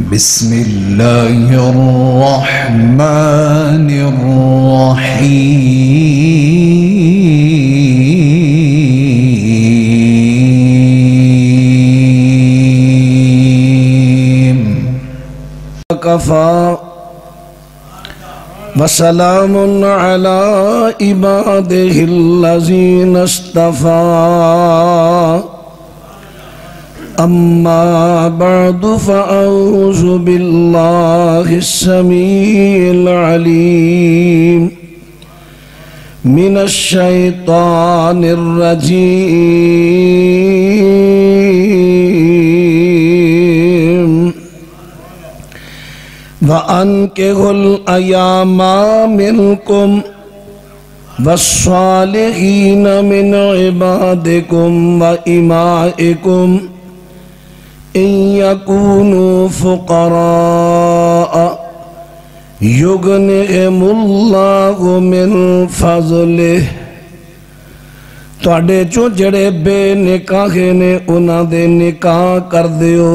بسم الله الرحمن الرحيم كفى وسلام على عباده الذين اصطفى أما بعد فأعوذ بالله السميع العليم من الشيطان الرجيم وأنكحوا الأيام منكم والصالحين من عبادكم وإمائكم إن يكونوا فقراء يغنهم الله من فضله تواڈے چو جڑے بے نکاح نے انہاں دے نکاح کر دیو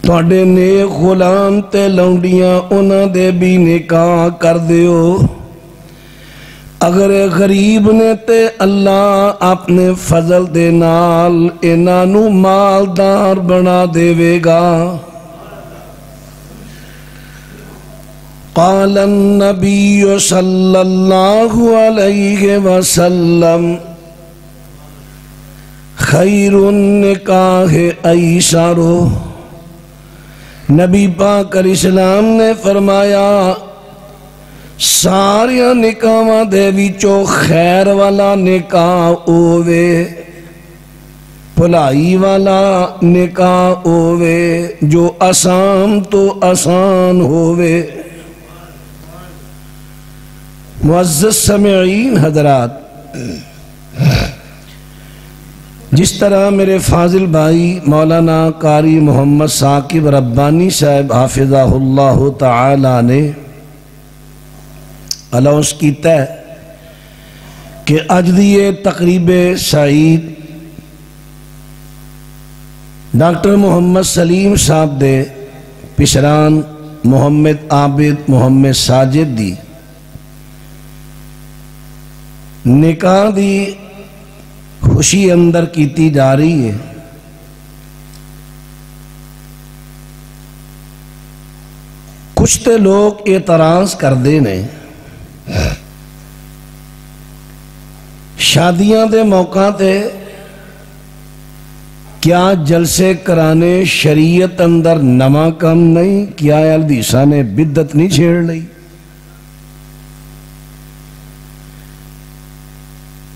تواڈے نیک غلام تے لونڈیاں انہاں دے بھی نکاح کر دیو اگر غریب نے تے اللہ اپنے فضل دے نال انہاں نو مالدار بنا دے گا قال النبی صلی اللہ علیہ وسلم خیر النکاح ایسارو نبی پاک علیہ السلام نے فرمایا ساریاں نکاحاں دے وچوں خیر والا نکاح ہووے بھلائی والا نکاح ہووے جو آسان تو آسان ہووے معزز سامعین حضرات جس طرح میرے فاضل بھائی مولانا قاری محمد ثاقب ربانی صاحب حافظہ اللہ تعالی نے الاؤنس کیتا ہے کہ اج دی تقریب سعید ڈاکٹر محمد سلیم صاحب دے پشران محمد عابد محمد ساجد دی نکاح دی خوشی اندر کیتی جا رہی ہے کچھ تے لوگ اعتراض کر دینے شادیاں دے موقع تے کیا جلسے کرانے شریعت اندر نواں کم نہیں کیا حدیثاں نے بدعت نہیں چھیڑ لئی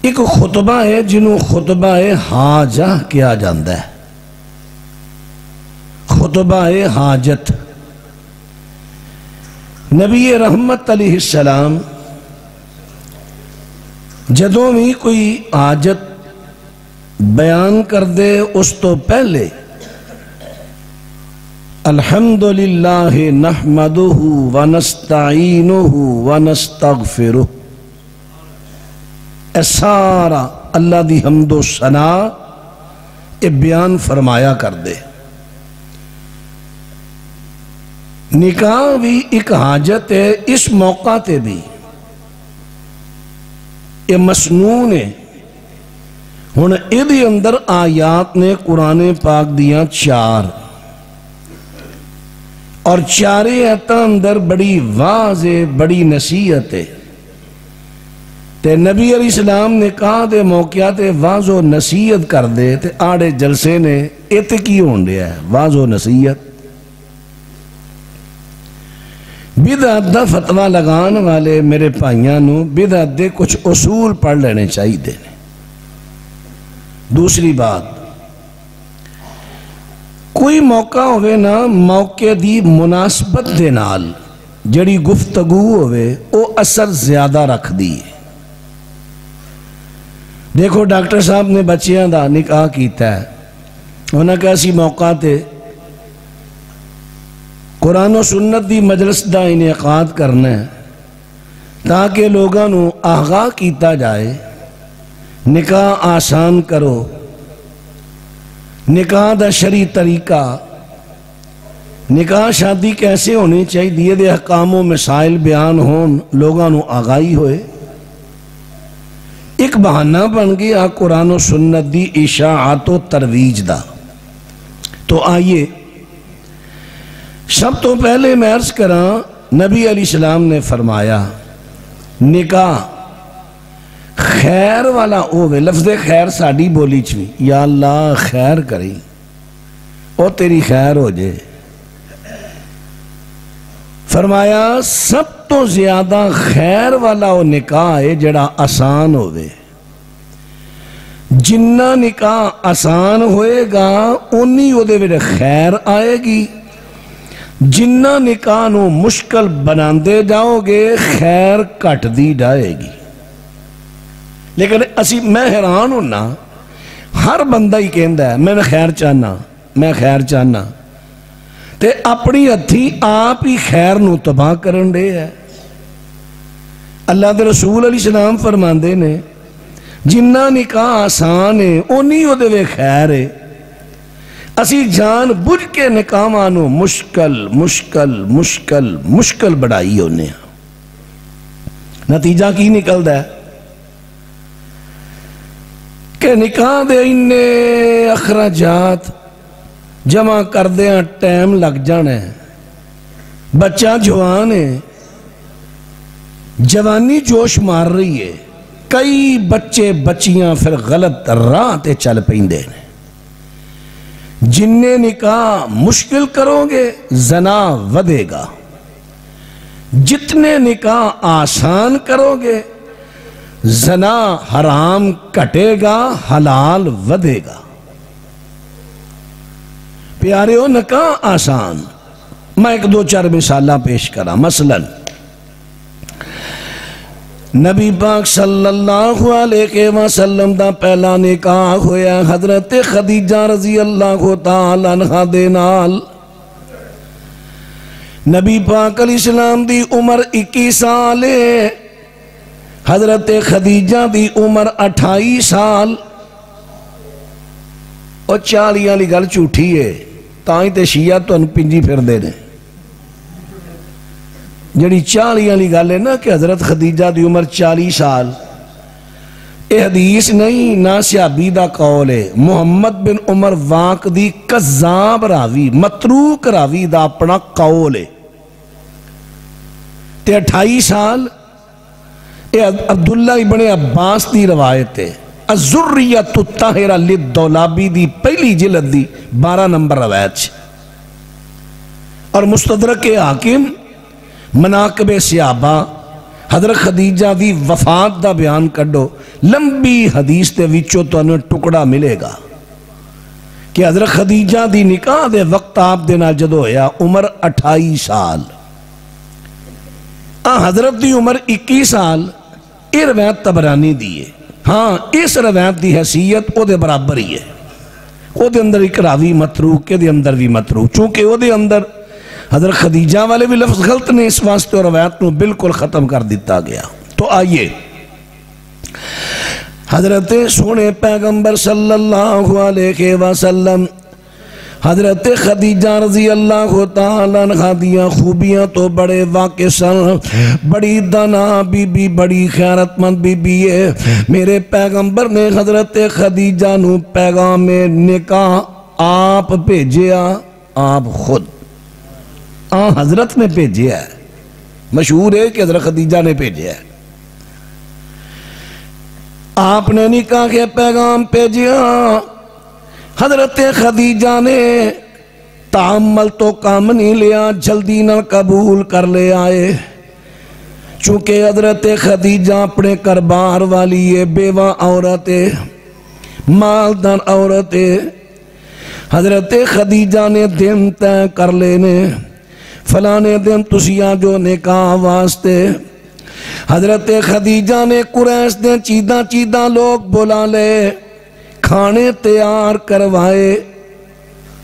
ایک خطبہ ہے جنہوں خطبہ حاجہ کیا جاندہ ہے خطبہ حاجت نبی رحمت علیہ السلام جدوں بھی کوئی حاجت بیان کر دے اس تو پہلے الحمدللہ نحمدہ ونستعینہ ونستغفرہ اے سارا اللہ دی حمد و ثنا اے بیان فرمایا کر دے نکاح بھی ایک حاجت ہے اس موقع تے بھی یہ مسنون ہے ہن ایدی اندر آیات نے قرآن پاک دیاں 4 اور 4 آیاتاں اندر بڑی واضح بڑی نصیحت ہے تے نبی علیہ السلام نے کہا دے موقع تے واضح و نصیحت کر دے تے آڑے جلسے نے ایتے کی ہون دیا ہے واضح و نصیحت بدعت دا فتوہ لگان والے میرے بھائیاں نو بدعت دے کچھ اصول پڑھ لینے چاہیے دینے دوسری بات کوئی موقع ہوئے نا موقع دی مناسبت دے نال جڑی گفتگو ہوئے او اثر زیادہ رکھ دی دیکھو ڈاکٹر صاحب نے بچیاں دا نکاح کیتا ہے انہاں کیسی موقع تے قرآن و سنت دی مجلس دا انعقاد کرنا ہے تاکہ لوگاں نو آغاہ کیتا جائے نکاح آسان کرو نکاح دا شرعی طریقہ نکاح شادی کیسے ہونی چاہیے دے احکام و مسائل بیان ہون لوگاں نو آگاہی ہوئے ایک بہانہ بن گیا قرآن و سنت دی اشاعت و ترویج دا تو آئیے سب تو پہلے میں عرض کراں نبی علیہ السلام نے فرمایا نکاح خیر والا ہوئے لفظ خیر ساڑی بولی چوی یا اللہ خیر کری او تیری خیر ہو جائے فرمایا سب تو زیادہ خیر والا وہ نکاح ہے جڑا آسان ہوئے جنہ نکاح آسان ہوئے گا انہی وہ دے میرے خیر آئے گی جنہ نکاح نو مشکل بناندے جاؤ گے خیر کٹ دی جائے گی لیکن میں حیران ہونا ہر بندہ ہی کہندا ہے میں خیر چاہنا تے اپنی ہتھی آپ ہی خیر نو تباہ کرن دے ہے اللہ دے رسول علیہ السلام فرماندے نے جنہ نکاح آسان ہے انہی وہ دے خیر ہے اسی جان بجھ کے نکاحانو مشکل بڑھائی ہونے ہیں نتیجہ کی نکل ہے کہ نکاح دے اننے اخراجات جمع کر دیا ٹائم لگ جانا ہے بچہ جوان ہے جوانی جوش مار رہی ہے کئی بچے بچیاں پھر غلط راہ تے چل پیندے نے جننے نکاح مشکل کرو گے زنا ودے گا جتنے نکاح آسان کرو گے زنا حرام کٹے گا حلال ودے گا پیارے ہو نکاح آسان میں ایک دو چار مثالہ پیش کرا مثلا نبی پاک صلی اللہ علیہ وسلم دا پہلا نکاح ہویا حضرت خدیجہ رضی اللہ تعالیٰ عنہ دے نال نبی پاک علیہ السلام دی عمر 21 سال ہے حضرت خدیجہ دی عمر 28 سال اور 40 والی گل جھوٹھی ہے تائیں تے شیعہ تو پنجی پھر دے نے جڑی 40 والی گل ہے نا کہ حضرت خدیجہ دی عمر 40 سال اے حدیث نہیں نہ صحابی دا قول ہے محمد بن عمر واق دی کذاب راوی متروک راوی دا اپنا قول ہے تے 28 سال اے عبداللہ ابن عباس دی روایت ہے الذریۃ الطاہرہ للدولابی دی پہلی جلد دی 12 نمبر روایت اور مستدرک حاکم مناقب صحابہ حضرت خدیجہ دی وفات دا بیان کڈو لمبی حدیث دے وچوں تو انہیں ٹکڑا ملے گا کہ حضرت خدیجہ دی نکاح دے وقت آپ دینا جدو ہویا عمر 28 سال حضرت دی عمر 21 سال یہ روایت طبرانی دی ہے ہاں اس روایت دی حیثیت او دے برابر ہی ہے او دے اندر ایک راوی متروک کے دے اندر بھی متروک چونکہ او دے اندر حضرت خدیجہ والے بھی لفظ غلط نے اس واسطے اور روایت نو بالکل ختم کر دیتا گیا تو آئیے حضرت سونے پیغمبر صلی اللہ علیہ وسلم حضرت خدیجہ رضی اللہ تعالیٰ عنہ دیاں خوبیاں تو بڑے واقع سن بڑی دانا بی بی بڑی خیرت مند بی بی ہے میرے پیغمبر نے حضرت خدیجہ نو پیغام نکاح آپ بھیجیا آپ خود حضرت نے بھیجیا ہے مشہور ہے کہ حضرت خدیجہ نے بھیجیا ہے آپ نے نکاح کے پیغام بھیجیا حضرت خدیجہ نے تعمل تو کام نہیں لیا جلدی نہ قبول کر لے آئے چونکہ حضرت خدیجہ اپنے کربار والی ہے بیوہ عورت ہے مالدار عورت ہے حضرت خدیجہ نے دن طے کر لینے فلانے دن تسیاں جو نکاح واسطے حضرت خدیجہ نے قریش دے چیدہ لوگ بلا لے کھانے تیار کروائے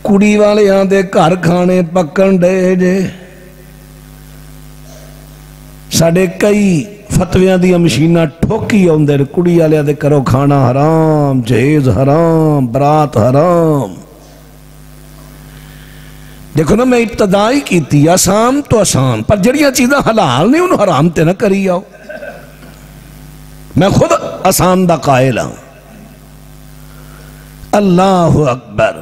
کڑی والے آندے گھر کھانے پکن دے جے ساڑھے کئی فتویاں دیا مشینہ ٹھوکی ہوندے کڑی والے آندے کرو کھانا حرام جہیز حرام برات حرام دیکھو نا میں ابتدائی کی تھی آسان تو آسان پر جڑیاں چیزاں حلال نہیں انہوں حرام تے نہ کری آؤ میں خود آسان دا قائل ہوں اللہ اکبر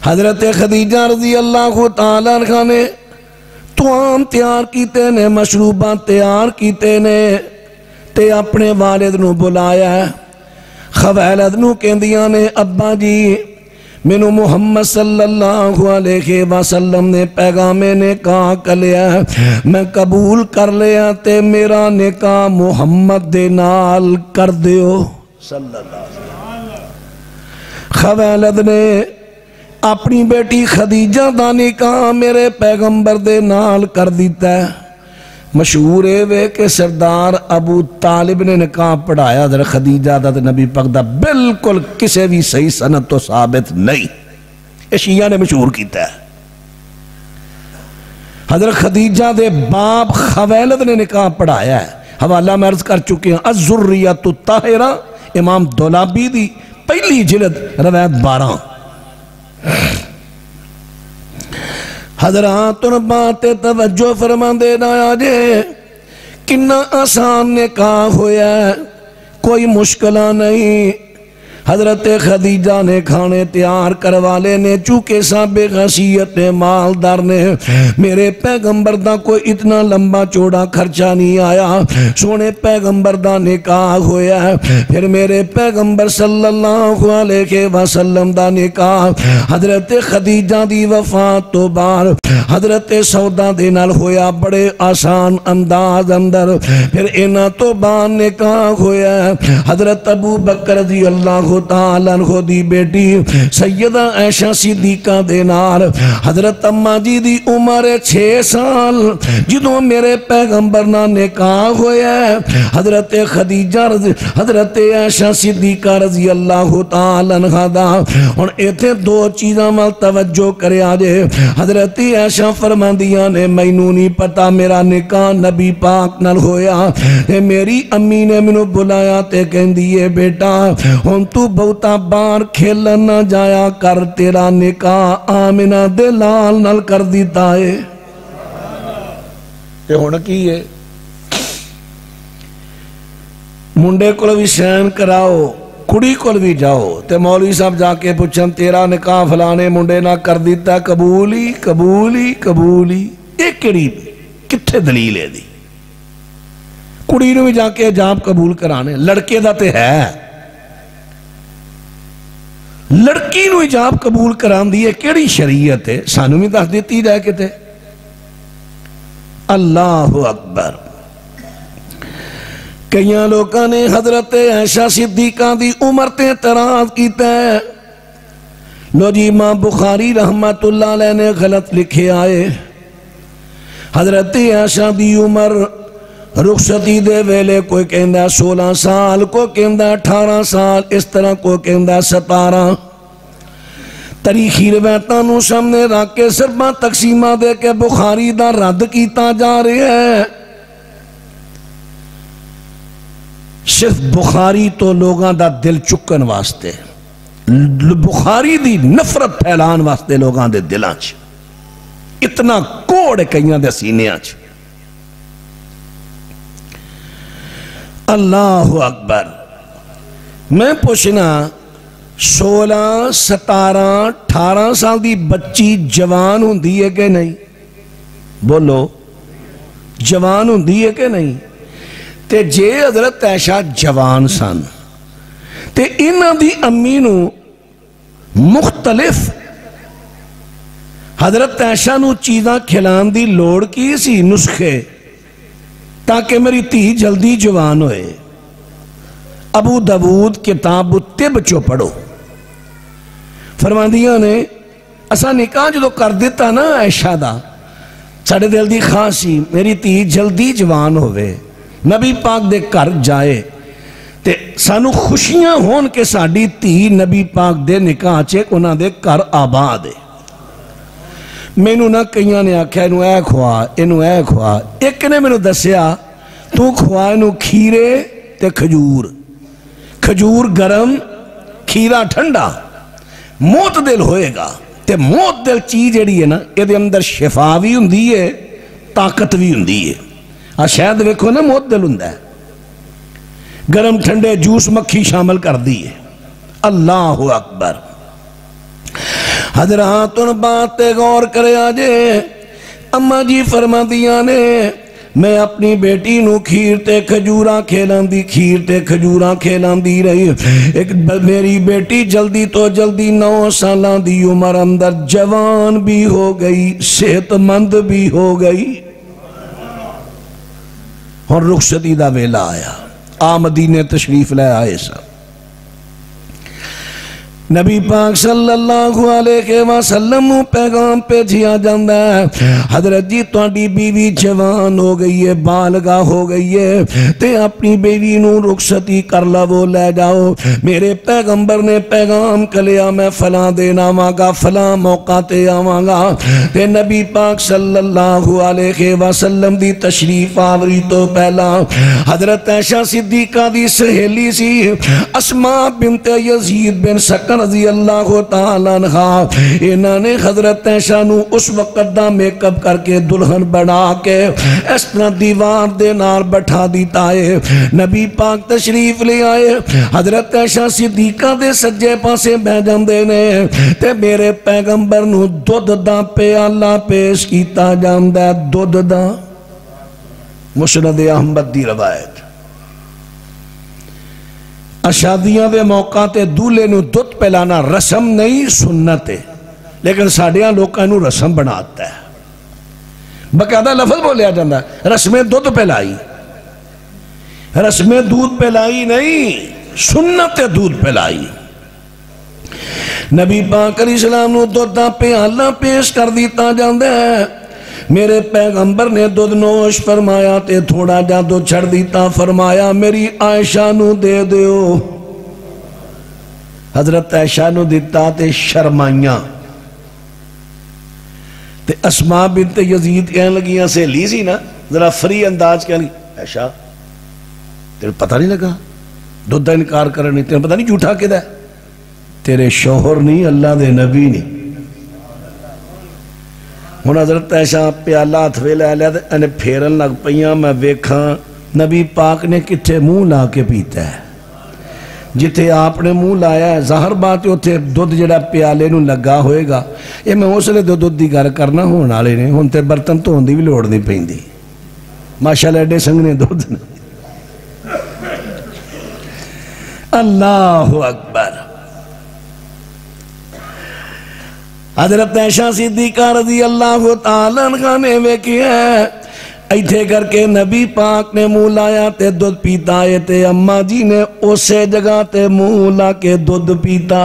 حضرت خدیجہ رضی اللہ تعالیٰ عنہ نے توام تیار کیتے نے مشروبات تیار کیتے نے تے اپنے والد نو بلایا خویلد نو کہندیاں نے ابا جی مینو محمد صلی اللہ علیہ وسلم نے پیغام نکاح کر لیا میں قبول کر لیا تے میرا نکاح محمد دے نال کر دیو صلی اللہ علیہ وسلم خویلد نے اپنی بیٹی خدیجہ دا نکاح میرے پیغمبر دے نال کر دیتا ہے مشہور ہے کہ سردار ابو طالب نے نکاح پڑھایا حضرت خدیجہ دا نبی پاک دا بالکل کسی بھی صحیح سند تو ثابت نہیں یہ شیعہ نے مشہور کیتا ہے حضرت خدیجہ دے باپ خویلد نے نکاح پڑھایا ہے حوالہ میں عرض کر چکے ہیں الذریۃ الطاہرہ امام دولابی دی پہلی جلد روایت 12 حضرات ان بات توجہ فرمان دینا آجے کنا آسان نکاح ہویا ہے کوئی مشکلہ نہیں حضرت خدیجہ نے کھانے تیار کروالے نے چونکہ سابق حیثیت مالدار نے میرے پیغمبر دا کوئی اتنا لمبا چوڑا خرچہ نہیں آیا سونے پیغمبر دا نکاح ہویا ہے پھر میرے پیغمبر صلی اللہ علیہ وسلم دا نکاح حضرت خدیجہ دی وفات تو بار حضرت سودا دے نال ہویا بڑے آسان انداز اندر پھر اینا تو بار نکاح ہویا ہے حضرت ابو بکر رضی اللہ تعالیٰ عنہ دی بیٹی سیدہ عائشہ صدیقہ دے نال حضرت اماں جی دی عمر 6 سال جدوں میرے پیغمبر نہ نکاح ہویا ہے حضرت خدیجہ حضرت عائشہ صدیقہ رضی اللہ تعالیٰ عنہ دا اور ایتھے دو چیزاں مال توجہ کرے آجے حضرت عائشہ فرماندیاں نے مینوں نہیں پتا میرا نکاح نبی پاک نال ہویا میری امی نے منو بلایا تے کہندی ہے بیٹا ہن تو بہتا بار کھیلن نہ جایا کر تیرا نکاح آمنہ دے لال نال کر دیتا ہے تے ہونا کی ہے منڈے کو بھی سین کراؤ کڑی کو بھی جاؤ تے مولوی صاحب جا کے پوچھن تیرا نکاح فلانے منڈے نہ کر دیتا قبولی قبولی قبولی ایک کڑی کتھے دلیل ہے دی کڑی نو بھی جا کے جاب قبول کرانے لڑکے دا تے ہے لڑکی نو اجاب قبول کران دی ہے کیڑی شریعت ہے سانو بھی دس دیتی جائے کہ تے اللہ اکبر کئیاں لوگاں نے حضرت عائشہ صدیقہ دی عمر تے اعتراض کیتا ہے لو جی امام بخاری رحمت اللہ علیہ نے غلط لکھے آئے حضرت عائشہ دی عمر رخصتی دے ویلے کوئی کہندہ 16 سال کو کہندہ 18 سال اس طرح کو کہندہ 17 تاریخی روایتانوں سامنے رکھ کے سرباں تقسیمہ دے کے بخاری دا رد کیتا جا رہے ہیں صرف بخاری تو لوگاں دا دل چکن واسطے بخاری دی نفرت پھیلان واسطے لوگاں دے دلاں چ اتنا کوڑ کئیاں دے سینیاں چ اللہ اکبر میں پوچھنا 16 17 18 سال دی بچی جوان ہوندی ہے کہ نہیں بولو جوان ہوندی ہے کہ نہیں تے جے حضرت عائشہ جوان سن تے انہاں دی امی نو مختلف حضرت عائشہ نو چیزاں کھلان دی لوڑ کی سی نسخے تاکہ میری تھی جلدی جوان ہوئے ابو داود کتاب الطب چو پڑھو فرماندیاں نے اسا نکاح جو کر دیتا نا عائشہ دا ساڑھے دل دی خاصی میری تھی جلدی جوان ہوئے نبی پاک دے کر جائے تے سانو خوشیاں ہون کے ساڑھی تھی نبی پاک دے نکاح چیک انہاں دے کر آباد ہے مینو نہ کئیاں نے آکھیا انہوں اے کھوا ایک نے مینو دسیا تو کھوا انہوں کھیرے تے کھجور گرم کھیرا ٹھنڈا موت دل ہوئے گا تے معتدل چیز جڑی ہے نا یہ دے اندر شفا بھی ہوندی ہے طاقت بھی ہوندی ہے شاید ویکھو نا معتدل ہوندا ہے گرم ٹھنڈے جوس مکھی شامل کر دی ہے اللہ اکبر حضرات ان بات تے غور کرے آجے اما جی فرما دیا نے میں اپنی بیٹی نو کھیر تے کھجوراں کھیلان دی رہی ایک میری بیٹی جلدی تو جلدی 9 سالاں دی عمر اندر جوان بھی ہو گئی صحت مند بھی ہو گئی اور رخصتی دا ویلا آیا مدینے تشریف لے آئے سب نبی پاک صلی اللہ علیہ وسلم پیغام پہ جیا جاندہ ہے حضرت جی تواڈی بیوی جوان ہو گئی ہے بالغہ ہو گئی ہے تے اپنی بیوی نو رخصتی کر لو لے جاؤ میرے پیغمبر نے پیغام کلیا میں فلاں دن آواں گا فلاں موقع تے آواں گا تے نبی پاک صلی اللہ علیہ وسلم دی تشریف آوری تو پہلا حضرت عائشہ صدیقہ دی سہیلی سی اسماء بنت یزید بن سکن رضی اللہ تعالیٰ عنہ انہوں نے حضرت عائشہ نو اس وقت دا میک اپ کر کے دلہن بنا کے اس طرح دیوار دے نال بٹھا دیتا ہے نبی پاک تشریف لے آئے حضرت عائشہ صدیقہ دے سجے پاسے بہ جاندے نے تے میرے پیغمبر نو دودھ دا پیالہ پیش کیتا جاندہ دودھ دا مسند احمد دی روایت شادیاں دے موقع تے دولے نو دودھ پلانا رسم نہیں سنت ہے لیکن ساڑیاں لوگاں نو رسم بناتا ہے باقاعدہ لفظ بولیا جاندہ ہے رسم دودھ پلائی رسم دودھ پلائی نہیں سنت دودھ پلائی نبی پاک علیہ السلام نو دودھ دا پیالہ پیش کر دیتا جاندہ ہے میرے پیغمبر نے دودھ نوش فرمایا تے تھوڑا جا دو چھڑ دیتا فرمایا میری عائشہ نو دے دیو حضرت عائشہ نو دیتا تے شرمائیاں تے اسماء بنت یزید کہنے لگیاں سے لی سی نا ذرا فری انداز کہنے لگی عائشہ تیرے پتہ نہیں لگا دودھ دا انکار کرنی تیرے پتہ نہیں جھوٹا کدھا ہے تیرے شوہر نہیں اللہ دے نبی نہیں ہن حضرت عائشہ پیالہ ہتھوے لے لیا تے پھیرن لگ پئیاں میں ویکھاں نبی پاک نے کتھے منہ لا کے پیتا ہے جتھے آپ نے منہ لایا ہے ظاہر بات ہے اتھے دودھ جڑا پیالے نو لگا ہوئے گا یہ میں اس لئے دودھ دی گھر کرنا ہون والے نے ہن تے برتن دھون دی بھی لوڑ نہیں پیندی ماشاءاللہ ایڈے سنگنے دودھ اللہ اکبر حضرت عائشہ صدیقہ رضی اللہ تعالیٰ عنہ نے ویکھیا ہے ایتھے کر کے نبی پاک نے منہ لایا تے دودھ پیتا ہے تے اماں جی نے اسے جگہ تے منہ لا کے دودھ پیتا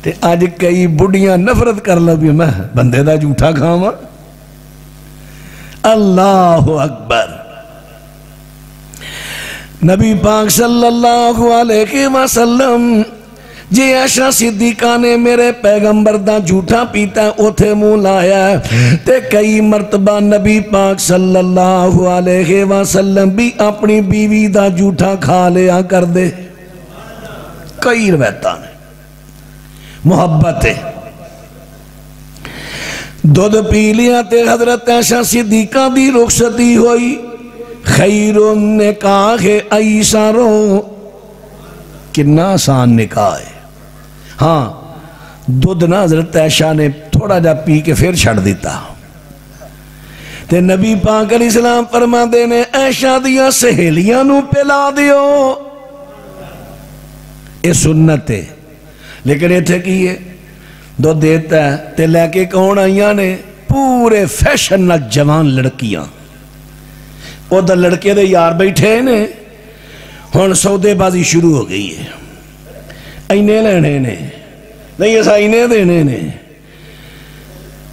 تے آج کئی بڑیاں نفرت کر لو بھی میں بندے دا جھوٹا کھاواں اللہ اکبر نبی پاک صلی اللہ علیہ وسلم جی عائشہ صدیقہ نے میرے پیغمبر دا جھوٹا پیتا ہے اوتھے منہ لایا ہے تے کئی مرتبہ نبی پاک صلی اللہ علیہ وسلم بھی اپنی بیوی دا جھوٹا کھا لیا کر دے کئی روایتاں نے محبت ہے دودھ پی لیا تے حضرت عائشہ صدیقہ دی رخصتی ہوئی خیر النکاح ایسروں کتنا آسان نکاح ہے ہاں دودھ نا حضرت عائشہ نے تھوڑا جا پی کے پھر چھڑ دیتا تے نبی پاک علیہ السلام فرما دینے عائشہ دیا سہیلیاں نو پلا دیو یہ سنت ہے لیکن یہ تھے کیے دودھ دیتا ہے تے لے کے کون آئیاں نے پورے فیشن نہ جوان لڑکیاں وہ دا لڑکے دے یار بیٹھے نے ہون سودے بازی شروع ہو گئی ہے اینے لینے نے نہیں ایسا اینے دینے نے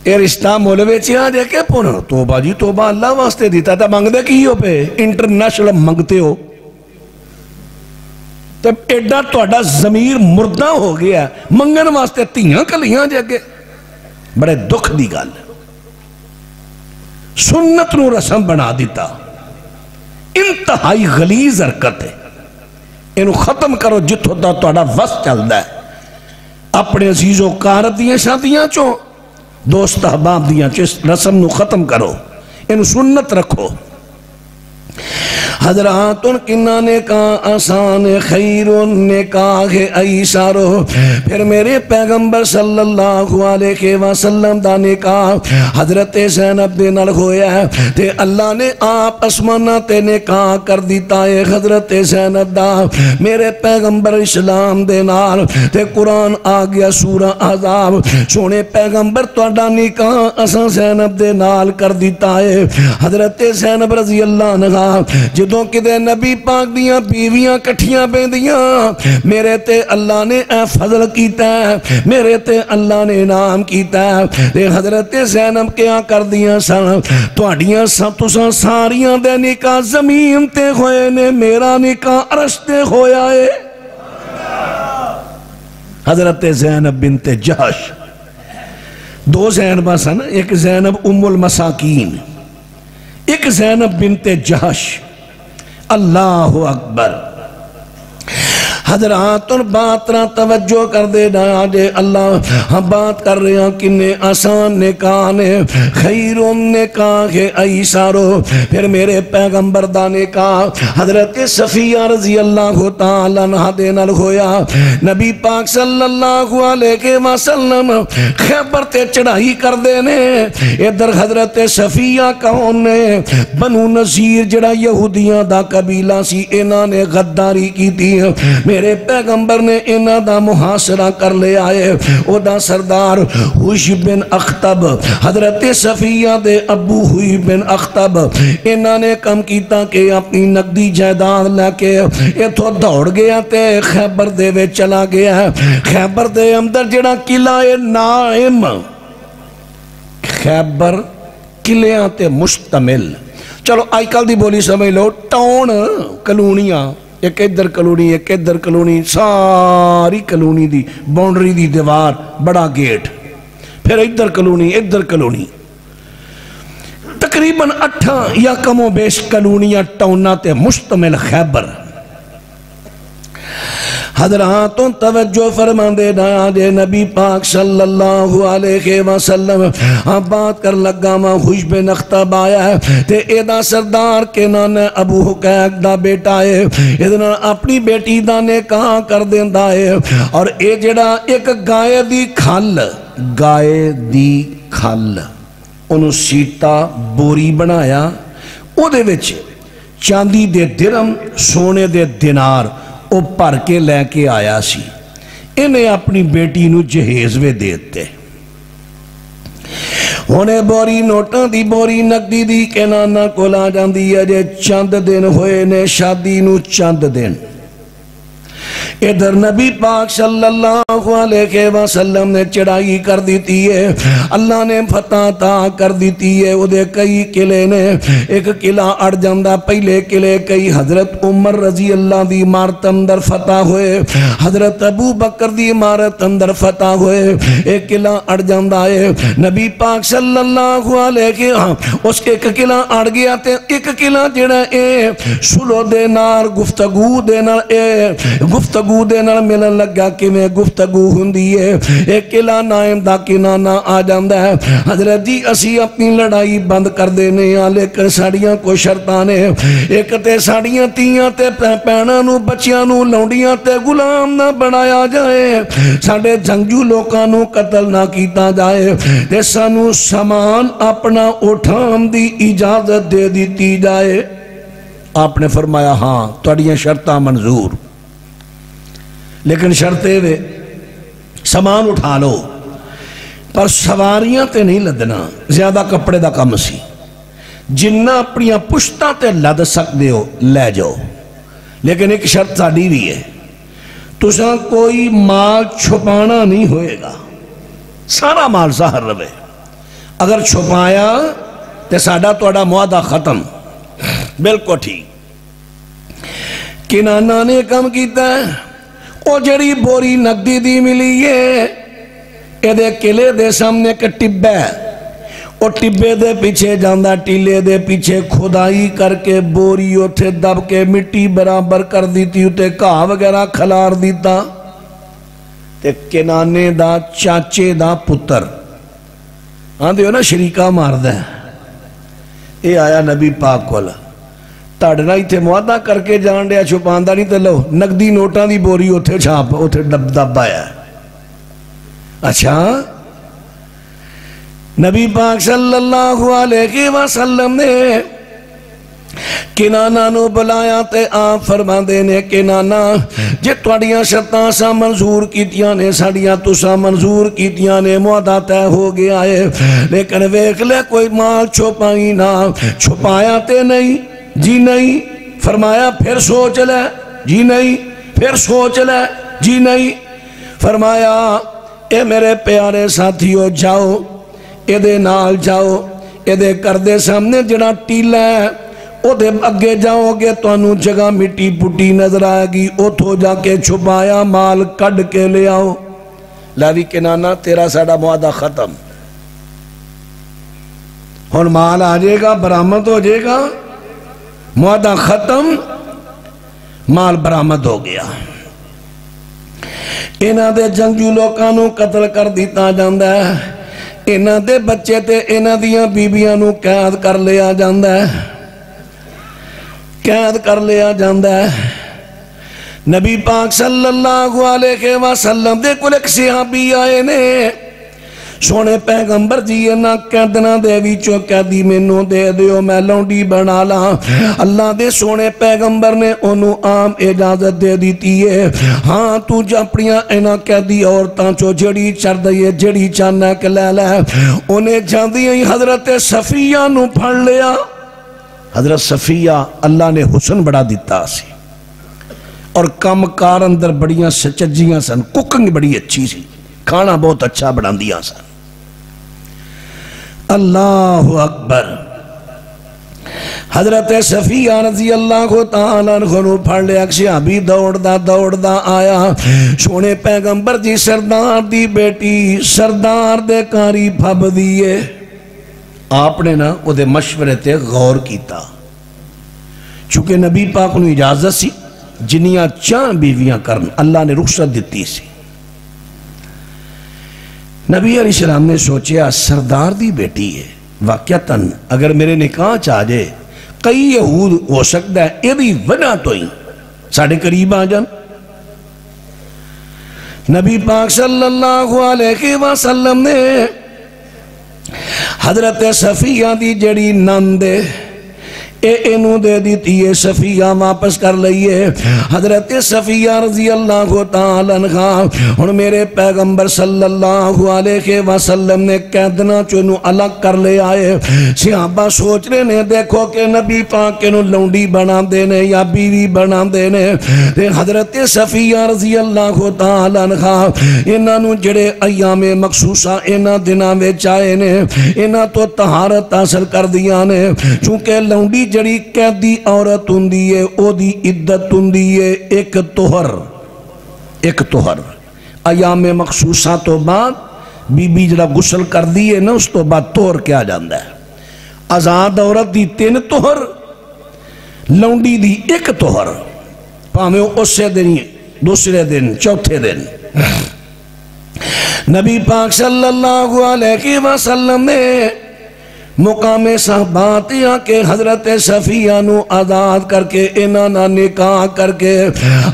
اے رشتہ مولوے چاہ جے کے پونا توبہ جی توبہ اللہ واسطے دیتا تھا مانگ دے کی ہو پہ انٹرنیشنل مانگتے ہو تب ایڈا تو اڈا ضمیر مردہ ہو گیا منگن واسطے تیاں کلیاں جے کے بڑے دکھ دی گال سنت نو رسم بنا دیتا انتہائی غلیظ حرکت ہے انہوں ختم کرو جتھو دا توڑا وس چل دا ہے اپنے عزیزو کارت دیاں شادیاں چو دوست احباب دیاں چو اس رسم نو ختم کرو ان سنت رکھو حضرات کنہ نکاح آسان خیر نکاح ایسارو پھر میرے پیغمبر صلی اللہ علیہ وسلم دا نکاح حضرت زینب دے نال ہویا ہے تے اللہ نے آپ اسمانہ تے نکاح کر دیتا ہے حضرت زینب دا میرے پیغمبر اسلام دے نال تے قرآن آ گیا سورہ احزاب سونے پیغمبر توڑا نکاح اساں زینب دے نال کر دیتا ہے حضرت زینب رضی اللہ عنہ جدوں کدے نبی پاک دیاں بیویاں کٹھیاں بیندیاں میرے تے اللہ نے اے فضل کیتا ہے میرے تے اللہ نے انعام کیتا ہے تے حضرت زینب کیا کر دیاں سن تواڈیاں سب تساں ساریاں دے نکاح زمین تے ہوئے نے میرا نکاح عرش تے ہویا ہے حضرت زینب بنت جہش دو زینبہ سن ایک زینب ام المساکین ایک زینب بنت جہش اللہ اکبر حضرات اور بات رہا توجہ کر دے آجے اللہ ہم بات کر رہے ہیں کنے آسان نکاح نے خیر نکاح ایسارو پھر میرے پیغمبر دا نکاح حضرت صفیہ رضی اللہ تعالیٰ عنہ دے نال ہویا نبی پاک صلی اللہ علیہ وسلم خیبر تے چڑھائی کر دینے ادھر حضرت صفیہ کون نے بنو نذیر جڑا یہودیاں دا قبیلہ سی انہاں نے غداری کی تھی میرے پیغمبر نے انہاں دا محاصرہ کر لے آئے او دا سردار حوش بن اختب حضرت صفیہ دے ابو حوش بن اختب انہاں نے کم کیتا کہ اپنی نقدی جائیداد لے کے یہ تو دوڑ گیا تے خیبر دے وے چلا گیا خیبر دے اندر جڑا قلعہ نائم خیبر قلعہ تے مشتمل چلو آئی کل دی بولی سمجھ لو ٹاؤن کلونیاں ایک ادھر کلونی ایک ادھر کلونی ساری کلونی دی باؤنڈری دی دیوار بڑا گیٹ پھر ادھر کلونی تقریباً 8 یا کم و بیش کلونیاں ٹاؤنہ تے مشتمل خیبر حضراتوں توجہ فرمان دے آجے نبی پاک صلی اللہ علیہ وسلم ہم بات کر لگا ماں حوش بن اختب آیا ہے تے ایدہ سردار کے نام ابو حقیق دا بیٹا ہے ادھنا اپنی بیٹی دا نکاح کر دیندہ ہے اور اے جڑا ایک گائے دی کھل انہوں سیٹا بوری بنایا او دے وچ چاندی دے درم سونے دے دینار او پر کے لے کے آیا سی انہیں اپنی بیٹی نو جہیز وے دیتے ہونے بوری نوٹاں دی بوری نقدی دی کے نانا کو لا جان دی اجے چند دن ہوئے نے شادی نو چند دن ادھر نبی پاک صلی اللہ علیہ وسلم نے چڑھائی کر دیتی ہے اللہ نے فتح تا کر دیتی ہے وہ دے کئی قلعے نے ایک قلعہ اڑ جاندہ پہلے قلعے کئی حضرت عمر رضی اللہ دی عمارت اندر فتح ہوئے حضرت ابو بکر دی عمارت اندر فتح ہوئے ایک قلعہ اڑ جاندہ ہے نبی پاک صلی اللہ علیہ اس کے ایک قلعہ اڑ گیا تے ایک قلعہ جڑا اے سلو دینار گفتگو دینار ملن لگا کہ میں گفتگو ہندی ہے ایک قلعہ نائم دا کنانا آ جاندہ ہے حضرت جی اسی اپنی لڑائی بند کر دینے ہیں لیکن ساڑیاں کو شرطانے ایک تے ساڑیاں تیاں تے پینہ نو بچیاں نو لونڈیاں تے غلام نہ بنایا جائے ساڑے جنگجو لوکاں نو قتل نہ کیتا جائے تے سانو سامان اپنا اٹھام دی اجازت دے دیتی جائے آپ نے فرمایا ہاں توڑیاں شرطاں منظور لیکن شرطے وے سامان اٹھا لو پر سواریاں تے نہیں لدنا زیادہ کپڑے دا کم سی جنہ اپنی پشتہ تے لد سکتے ہو لے جاؤ لیکن ایک شرط ساڑی بھی ہے تساں کوئی مال چھپانا نہیں ہوئے گا سارا مال ظاہر رہے اگر چھپایا تے ساڑا توڑا معاہدہ ختم بالکل ٹھیک کنانا نے کم کیتا ہے او جڑی بوری نقدی دی ملی ہے ایدے قلعے دے سامنے کا ٹبے او ٹبے دے پیچھے جاندہ ٹیلے دے پیچھے کھدائی کر کے بوری اٹھے دب کے مٹی برابر کر دیتی اٹھے کہا وغیرہ کھلار دیتا تے کنانے دا چاچے دا پتر آندے ہو نا شریکہ ماردہ ہے اے آیا نبی پاک کولا تاڑنا ہی تھے معاہدہ کر کے جان دیا چھپاندہ نہیں تے لو نقدی نوٹاں دی بوری اتھے چھاپ اتھے دب آیا اچھا نبی پاک صلی اللہ علیہ وسلم نے کنانا نو بلایا تے آپ فرما دینے کنانا جے توڑیاں شرطاں سا منظور کیتیاں نے ساڑیاں تو سا منظور کیتیاں نے معاہدہ تے ہو گیا ہے لیکن ویکھ لے کوئی مال چھپائی نہ چھپایا تے نہیں جی نہیں فرمایا پھر سوچ لے جی نہیں پھر سوچ لے جی نہیں فرمایا اے میرے پیارے ساتھیو جاؤ اے دے نال جاؤ اے دے کردے سامنے جڑا ٹیلا ہے او دے اگے جاؤ گے تو انو جگہ مٹی پٹی نظر آئے گی او تھو جا کے چھپایا مال کڑ کے لے آؤ لاوی کنانا تیرا ساڑا معاہدہ ختم ہن مال آ جائے گا برآمد ہو جائے گا معاہدہ ختم مال برآمد ہو گیا انہاں دے جنگجو لوکاں قتل کر دیتا جاندا ہے انہاں دے بچے تے انہاں دیاں بیبیاں نو قید کر لیا جاندا ہے قید کر لیا جاندا ہے نبی پاک صلی اللہ علیہ وسلم دے کل ایک صحابی آئے نے سونے پیغمبر جی نا قیدنا دے ویچو قیدی مینوں دے دیو میں لونڈی بنا لا اللہ دے سونے پیغمبر نے انہوں عام اجازت دے دیتی ہے ہاں تو جاپڑیاں اینا قیدی عورتاں چو جڑی چر دئیے جڑی چانا کے لے لے انہیں جاندی ہیں حضرت صفیہ نو پھڑ لیا حضرت صفیہ اللہ نے حسن بڑا دیتا سی اور کم کار اندر بڑیاں سچجیاں سن کوکنگ بڑی اچھی سی کھانا بہت اچھا بڑھا دیا سن اللہ اکبر حضرت صفیہ رضی اللہ تعالیٰ عنہ پھڑ لے صحابی دوڑ دا آیا سونے پیغمبر جی سردار دی بیٹی سردار دے کاری پھب دیئے آپ نے نا وہ دے مشورے تے غور کیتا چونکہ نبی پاک نے اجازت سی جنیاں چان بیویاں کرن اللہ نے رخصت دیتی سی نبی علیہ السلام نے سوچیا سردار دی بیٹی ہے واقعتاً اگر میرے نکاح چاہ جائے کئی یہود ہو سکتا ہے یہ بھی وجہ تو ہی ساڑھے قریب آ جان نبی پاک صلی اللہ علیہ وسلم نے حضرت صفیہ دی جڑی نندے اینو دے دیتی ہے صفیہ واپس کر لئیے حضرت صفیہ رضی اللہ تعالیٰ عنہ اور میرے پیغمبر صلی اللہ علیہ وسلم نے قیدنا چونو الگ کر لے آئے صحابہ سوچ رہے نے دیکھو کہ نبی پاک کے نو لونڈی بنا دینے یا بیوی بنا دینے حضرت صفیہ رضی اللہ تعالیٰ عنہ انہاں نو جڑے ایام مخصوصہ انہاں دنہ میں چاہے نے انہاں تو طہارت حاصل کر دیا نے چونکہ لونڈی جڑی قیدی عورت ہندی ہے او دی عدت ہندی ہے ایک توہر ایام مخصوصہ تو بعد بی بی جڑا غسل کر دیئے نا اس تو بعد توہر کیا جاندہ ہے آزاد عورت دی 3 توہر لونڈی دی 1 توہر پامیں اس سے دن دوسرے دن چوتھے دن نبی پاک صلی اللہ علیہ وسلم نے مقام صحبات یا کہ حضرت صفیہ نو آزاد کر کے انہاں نکاح کر کے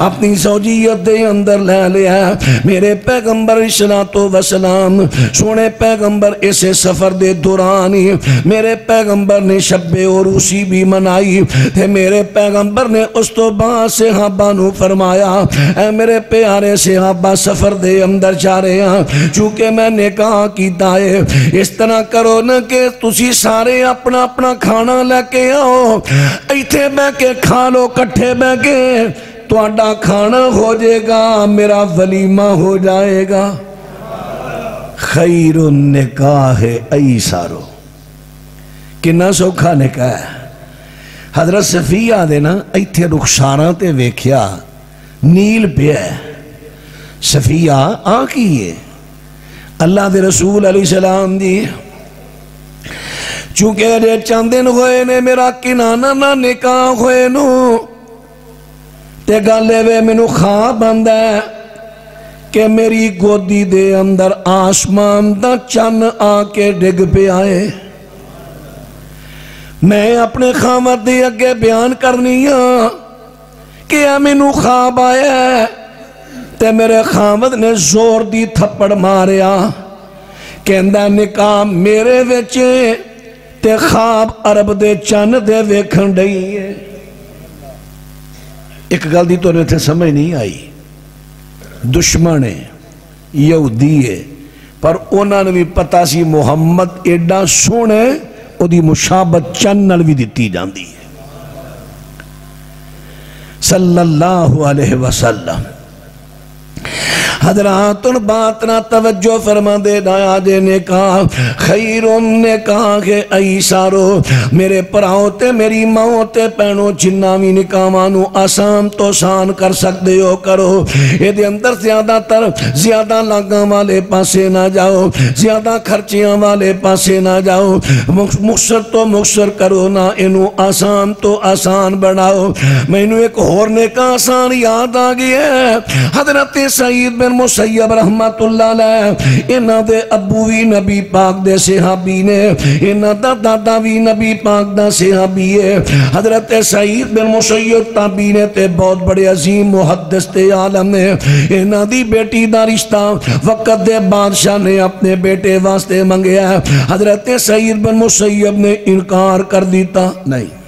اپنی زوجیت دے اندر لے لیا میرے پیغمبر والسلام سونے پیغمبر اسے سفر دے دورانی میرے پیغمبر نے شب عروسی بھی منائی تھے میرے پیغمبر نے اس تو بعد صحابہ نو فرمایا اے میرے پیارے صحابہ سفر دے اندر جا رہے ہیں چونکہ میں نکاح کیتا ہے اس طرح کرو نا کہ تسی سارے اپنا اپنا کھانا لے کے آؤ ایتھے بے کے کھا لو کٹھے بے کے تو اڈا کھانا ہو جائے گا میرا ولیمہ ہو جائے گا خیر النکاح ایسارو کنا سوکھا نکاح ہے حضرت صفیہ دینا ایتھے رخساراں تے ویکھیا نیل پہ ہے صفیہ آکیے اللہ دے رسول علیہ السلام دی چونکہ جے چند دن ہوئے نے میرا کنانا نہ نکاح ہوئے نو تے گالے وے میں نو خواب بندہ ہے کہ میری گودی دے اندر آسمان دا چن آ کے ڈگ پہ آئے. میں اپنے خامد دے اگے بیان کرنی ہاں کہ مینو خواب آیا ہے تے میرے خامد نے زور دی تھپڑ ماریا کہندا نکاح میرے وچے تے خواب عرب دے چن دے ویکھن ڈئی ہے. ایک گل دی تو نے تھے سمجھ نہیں آئی. دشمن ہے یہودی ہے پر انہوں نے بھی پتا سی محمد ایڈا سونے او دی مشابت چن نال بھی دیتی جاندی ہے صلی اللہ علیہ وسلم. حضرات ان بات نہ توجہ فرما دے دایا دے نکاح خیرون نکاح کے ایسارو میرے پراؤ تے میری ماں تے پینوں جنامی نکاحانو آسان تو آسان کر سکتے ہو کرو. یہ دے اندر زیادہ تر زیادہ لاگاں والے پاسے نہ جاؤ, زیادہ خرچیاں والے پاسے نہ جاؤ, مختصر تو مختصر کرو نہ انہوں آسان تو آسان بناؤ. میں انہوں ایک اور نکاح آسان یاد آگئی ہے. حضرت سعید بن مسیب رحمت اللہ علیہ انہ دے ابو وی نبی پاک دے صحابی نے, انہ دا دادا وی نبی پاک دا صحابی ہے. حضرت سعید بن مسیب تابعین تے بہت بڑے عظیم محدث تے عالم نے. انہ دی بیٹی دا رشتہ وقت دے بادشاہ نے اپنے بیٹے واسطے منگیا ہے. حضرت سعید بن مسیب نے انکار کر دیتا نہیں.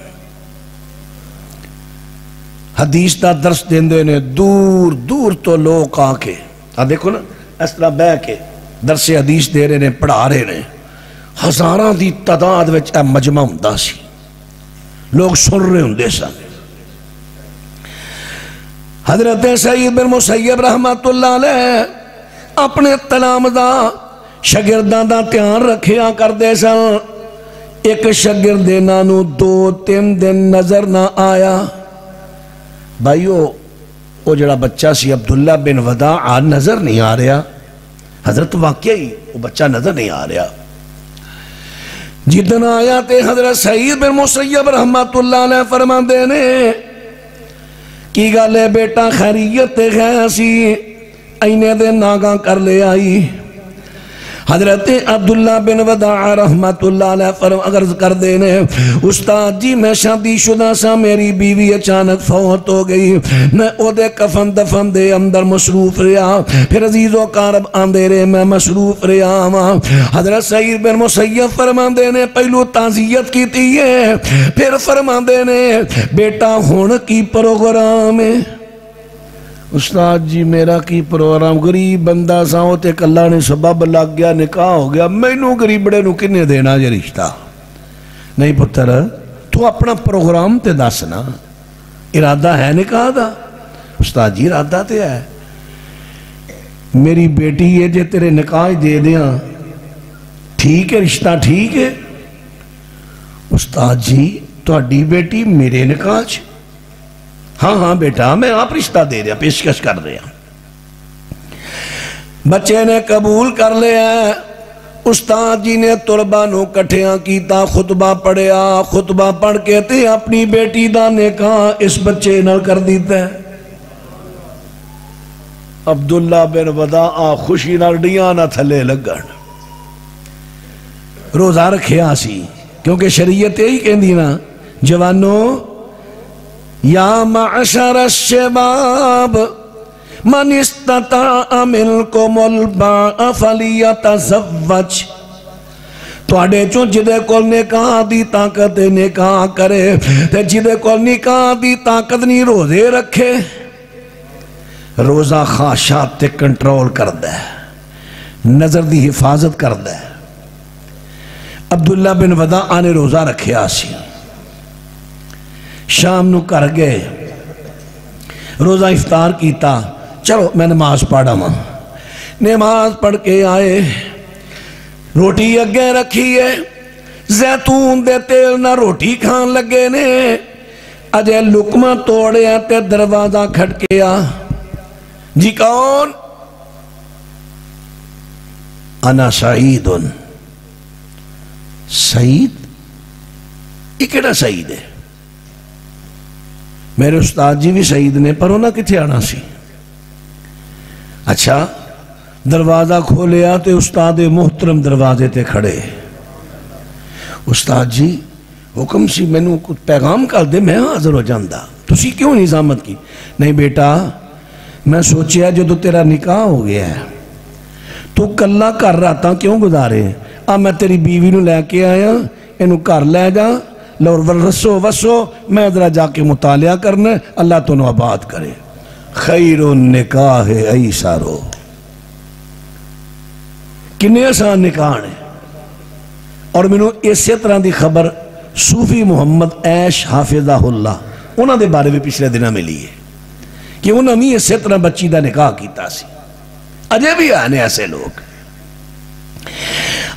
حدیث دا درس دیندے نے دور دور تو لوگ آ کے دیکھو نا اس طرح بہ کے درس حدیث دے رہے نے پڑھا رہے نے. ہزاراں دی تعداد وچ اے مجمع ہوندا سی, لوگ سن رہے ہوندے سن. حضرت سعید بن مسیب رحمت اللہ علیہ اپنے تلامذہ شاگرداں دا دھیان رکھیا کردے سن. ایک شاگرد نانو 2-3 دن نظر نہ آیا. بھائیو وہ جڑا بچہ سی عبداللہ بن وداع نظر نہیں آ رہا. حضرت واقعی وہ بچہ نظر نہیں آ رہا. جتنا آیا تے حضرت سعید بن مسیب رحمت اللہ علیہ فرمان دینے کی گالے بیٹا خیریت گیا سی اینے دے ناگاں کر لے آئی. حضرت عبداللہ بن وداع رحمت اللہ علیہ عرض کر دینے استاد جی میں شادی شدہ سا, میری بیوی اچانک فوت ہو گئی, میں او دے کفن دفن دے اندر مصروف رہا, پھر عزیز و قارب آندے رہے میں مصروف رہا ہاں. حضرت سعید بن مسیب فرمان دینے پہلو تعزیت کی تیئے, پھر فرمان دینے بیٹا ہون کی پروگرام ہے. استاد جی میرا کی پروگرام, غریب بندہ ساؤں تے اللہ نے سبب لگ گیا نکاح ہو گیا, میں نو غریب بڑے نو کنے دینا یہ رشتہ نہیں. پتر تو اپنا پروگرام تے دسنا, ارادہ ہے نکاح دا؟ استاد جی ارادہ تے ہے, میری بیٹی ہے جے تیرے نکاح دے دیاں ٹھیک ہے, رشتہ ٹھیک ہے. استاد جی تہاڈی بیٹی میرے نکاح چ؟ ہاں ہاں بیٹا میں آپ رشتہ دے رہا, پیشکش کر رہا. بچے نے قبول کر لیا. استاد جی نے طلباء نو کٹھیاں کیتا, خطبہ پڑھیا, خطبہ پڑھ کے تے اپنی بیٹی دا نکاح اس بچے نال کر دیتا ہے. عبداللہ بن وداع خوشی نال ڈیاں نہ تھلے لگن. روزہ رکھیا سی کیونکہ شریعت یہی کہندی نا جوانو یا معشر الشباب من استطاع منکم الباء فلیتزوج. تو آڑے چون جدے کول نکاح دی طاقت نکاح کرے تے جدے کول نکاح دی طاقت نہیں روزے رکھے. روزہ خواہشات تے کنٹرول کردہ ہے, نظر دی حفاظت کردہ ہے. عبداللہ بن وداع نے روزہ رکھے آسی, شام نو کر گئے, روزہ افطار کیتا, چلو میں نماز پڑھا ماں. نماز پڑھ کے آئے, روٹی اگے رکھی ہے, زیتون دے تیل نہ روٹی کھان لگے نے. اجے لکمہ توڑے تے دروازہ کھٹکیا. جی کون؟ انا سعید. سعید یہ کیڑا سعید ہے؟ میرے استاد جی بھی سعید نے, پر انہاں کتھے آنا سی. اچھا دروازہ کھولیا تے استاد محترم دروازے تے کھڑے. استاد جی حکم سی مینوں کچھ پیغام کر دے میں حاضر ہو جاندہ. تسی کیوں نظامت کی؟ نہیں بیٹا میں سوچیا جو تیرا نکاح ہو گیا ہے تو کلا کر رہا کیوں گزارے. میں تیری بیوی نو لے کے آیا انہوں کر لے جا لور ورسو وسو میں ادھر جا کے مطالعہ کرنا اللہ تو نو آباد کرے. خیر النکاح ایسارو. کنے آسان نکاح ہے. اور میں نے اسی طرح دی خبر صوفی محمد عیش حافظہ اللہ انہوں دے بارے میں پچھلے دنہ ملی ہے کہ انہوں نے اسی طرح بچی دا نکاح کیتا سی. اجے بھی آنے ایسے لوگ.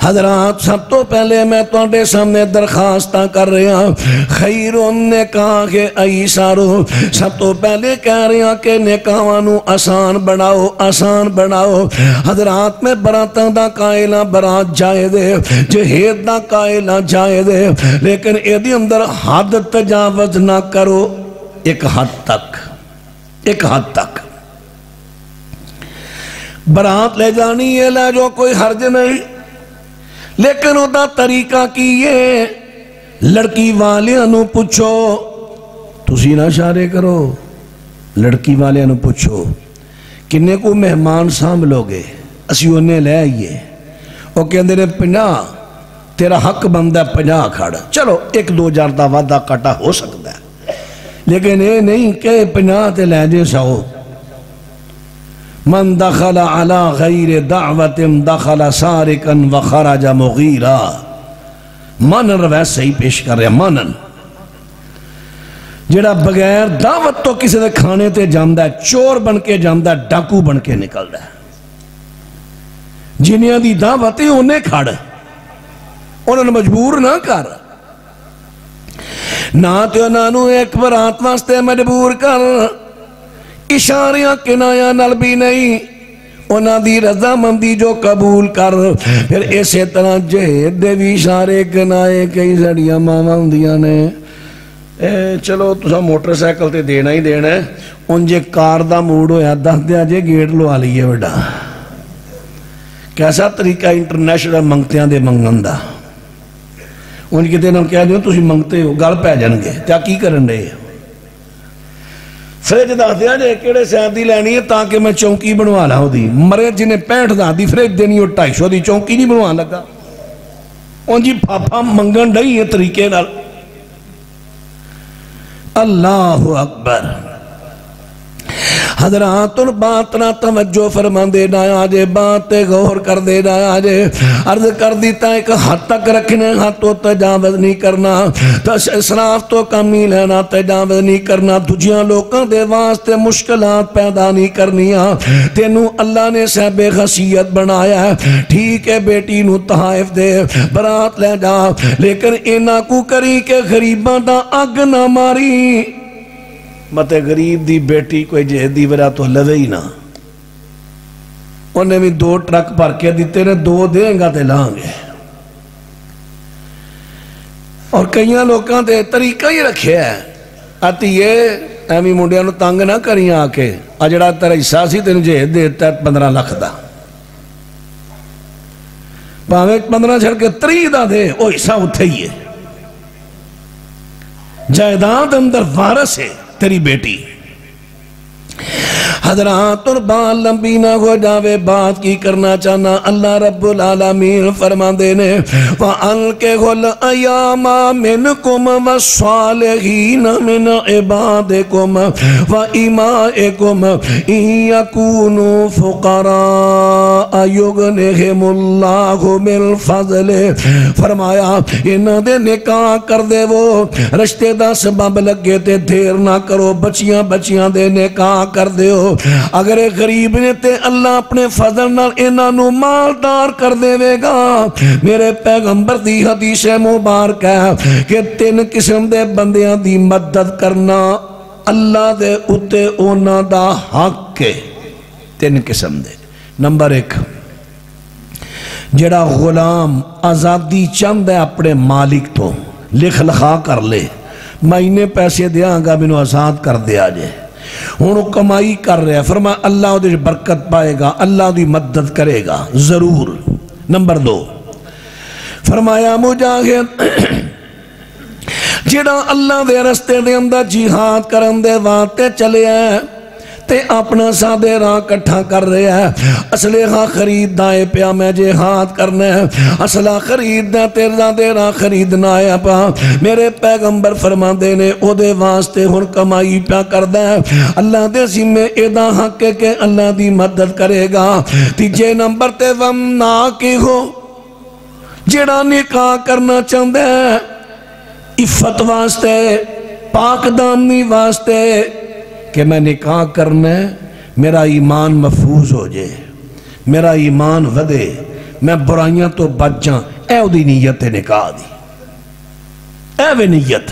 حضرات سب تو پہلے میں تواڈے سامنے درخواستاں کر رہا خیر النکاح ایسارو. سب تو پہلے کہہ رہا کہ نکاحاں نو آسان بناؤ آسان بناؤ. حضرات میں براتاں دا قائلہ برات جائے دے جہیز دا قائلہ جائے دے لیکن ایدی اندر حد تجاوز نہ کرو. ایک حد تک برات لے جانی ہے لے جو کوئی حرج نہیں لیکن وہ طریقہ کی یہ لڑکی والیاں نو پوچھو. تسی نہ اشارے کرو. لڑکی والیاں نو پوچھو کنے کو مہمان سامبھ لوگے اسی انہیں لے آئیے. وہ کہندے نے 50 تیرا حق بندہ 50 کھڑ. چلو 1-2 دا وعدہ کٹا ہو سکتا ہے لیکن یہ نہیں کہ 50 تے لے جے 100. من دخل على غیر دعوت دخل سارقا وخرج مغیرا. مانن روایت صحیح پیش کر رہے ہیں. مانن جڑا بغیر دعوت تو کسی دے کھانے تے جاندہ ہے چور بن کے جاندہ ہے ڈاکو بن کے نکل رہا ہے. جنہیں دی دعوت ہے انہیں کھڑ انہوں نے مجبور نہ کر نہ تو انہوں نے ایک برات واسطے مجبور کر. اشاریاں کنایاں نل بھی نہیں انہاں دی رضا مندی جو قبول کر. پھر اسی طرح جہید دے بھی اشارے کنائے کئی سڑیاں ماما ہوندیاں نے چلو تسا موٹر سائیکل تے دینا ہی دینا ہے ان جے کار دا موڈ ہویا 10 دیا جے گیٹ لو آلیے وڈا. کیسا طریقہ انٹرنیشنل منگتیاں دے منگن دا. ان کی دن ہم کہہ دیں تسی منگتے ہو گل پہ جن گے کیا کی کرن رہے فریج دا دیا جے کیڑے سیاد دی لینی ہے تاکہ میں چونکی بنوا لا ہو دی. مرے جنہیں 65 دا دی فریج دینی ہو 250 دی چونکی نہیں بنوا لگا. ان جی پاپا منگن نہیں ہے طریقے نال. اللہ اکبر. حضرات ان بات نہ توجہ فرمان دے نہ آجے بات غور کر دے نہ آجے عرض کر دیتا ایک حد تک رکھنے حد تو تجاوز نہیں کرنا اسراف تو کمی لینا تجاوز نہیں کرنا تجھیاں لوگوں دے واسطے مشکلات پیدا نہیں کرنیاں. تینوں اللہ نے صاحب خصیت بنایا ہے ٹھیک ہے بیٹی نو تحائف دے برات لے جا لیکن اینا کو کری کہ غریباں دا اگ نہ ماری. مت غریب دی بیٹی کوئی جہدی ورہ تو لوے ہی نہ. انہیں بھی 2 ٹرک پر کے دیتے نے 2 دیں گا تے لانگے. اور کئیاں لوگاں تے طریقہ ہی رکھے ہیں آتی یہ ایمی منڈیاں نو تانگ نہ کریں آکے اجڑا تیرا حصہ سی تینو جہد دیتا ہے 15 لاکھ دا پاوے 15 چھڑ کے 30 دا دے وہ حصہ اٹھے ہی ہے. جائیداد اندر وارث ہے تیری بیٹی. حضرات اور بات لمبی نہ ہو جاوے بات کی کرنا چاہنا اللہ رب العالمین فرما دینے وَأَلْقِهُ الْأَيَامَ مِنْكُمْ وَالصَّالِحِينَ مِنْ عِبَادِكُمْ وَإِمَائِكُمْ إِنْ يَكُونُوا فُقَرَاءَ يُغْنِهِمُ اللَّهُ بِالْفَضْلِ. فرمایا انہاں دے نکاح کر دے وہ رشتے دا سبب لگے تے دیر نہ کرو بچیاں دے نکاح کر دے ہو. اگر غریب نے تے اللہ اپنے فضل نال انہاں نو مالدار کر دے وے گا. میرے پیغمبر دی حدیث مبارک ہے کہ 3 قسم دے بندیاں دی مدد کرنا اللہ دے اتے اونا دا حق ہے. 3 قسم دے. نمبر 1 جڑا غلام آزادی چاند ہے اپنے مالک تو لکھ لکھا کر لے مہینے پیسے دیاں گا مینوں آزاد کر دیا جے ہوں کمائی کر رہا ہے، فرمایا اللہ وہ برکت پائے گا، اللہ دی مدد کرے گا ضرور۔ نمبر 2 فرمایا مجاہد جڑا اللہ دے رستے دے اندر جہاد کرن دے واسطے چلے ہے تے اپنا سادے راہ کٹھا کر رہے ہیں، اسلحہ خرید دائے پیا میں جہاد کرنا ہے، اسلحہ خرید دائے تیرا دے راہ خریدنا ہے پا۔ میرے پیغمبر فرما دے نے او دے واسطے ہن کمائی پیا کر دے، اللہ دے ذمہ ایدا حق ہے کہ اللہ دی مدد کرے گا۔ تیجے نمبر تے ومنا کی ہو جڑا نکاح کرنا چاہتا ہے عفت واسطے، پاک دامنی واسطے کہ میں نکاح کرنا ہے، میرا ایمان محفوظ ہو جائے، میرا ایمان ودے، میں برائیاں تو بچ جاں، اے او دی نیت نکاح دی، اے وے نیت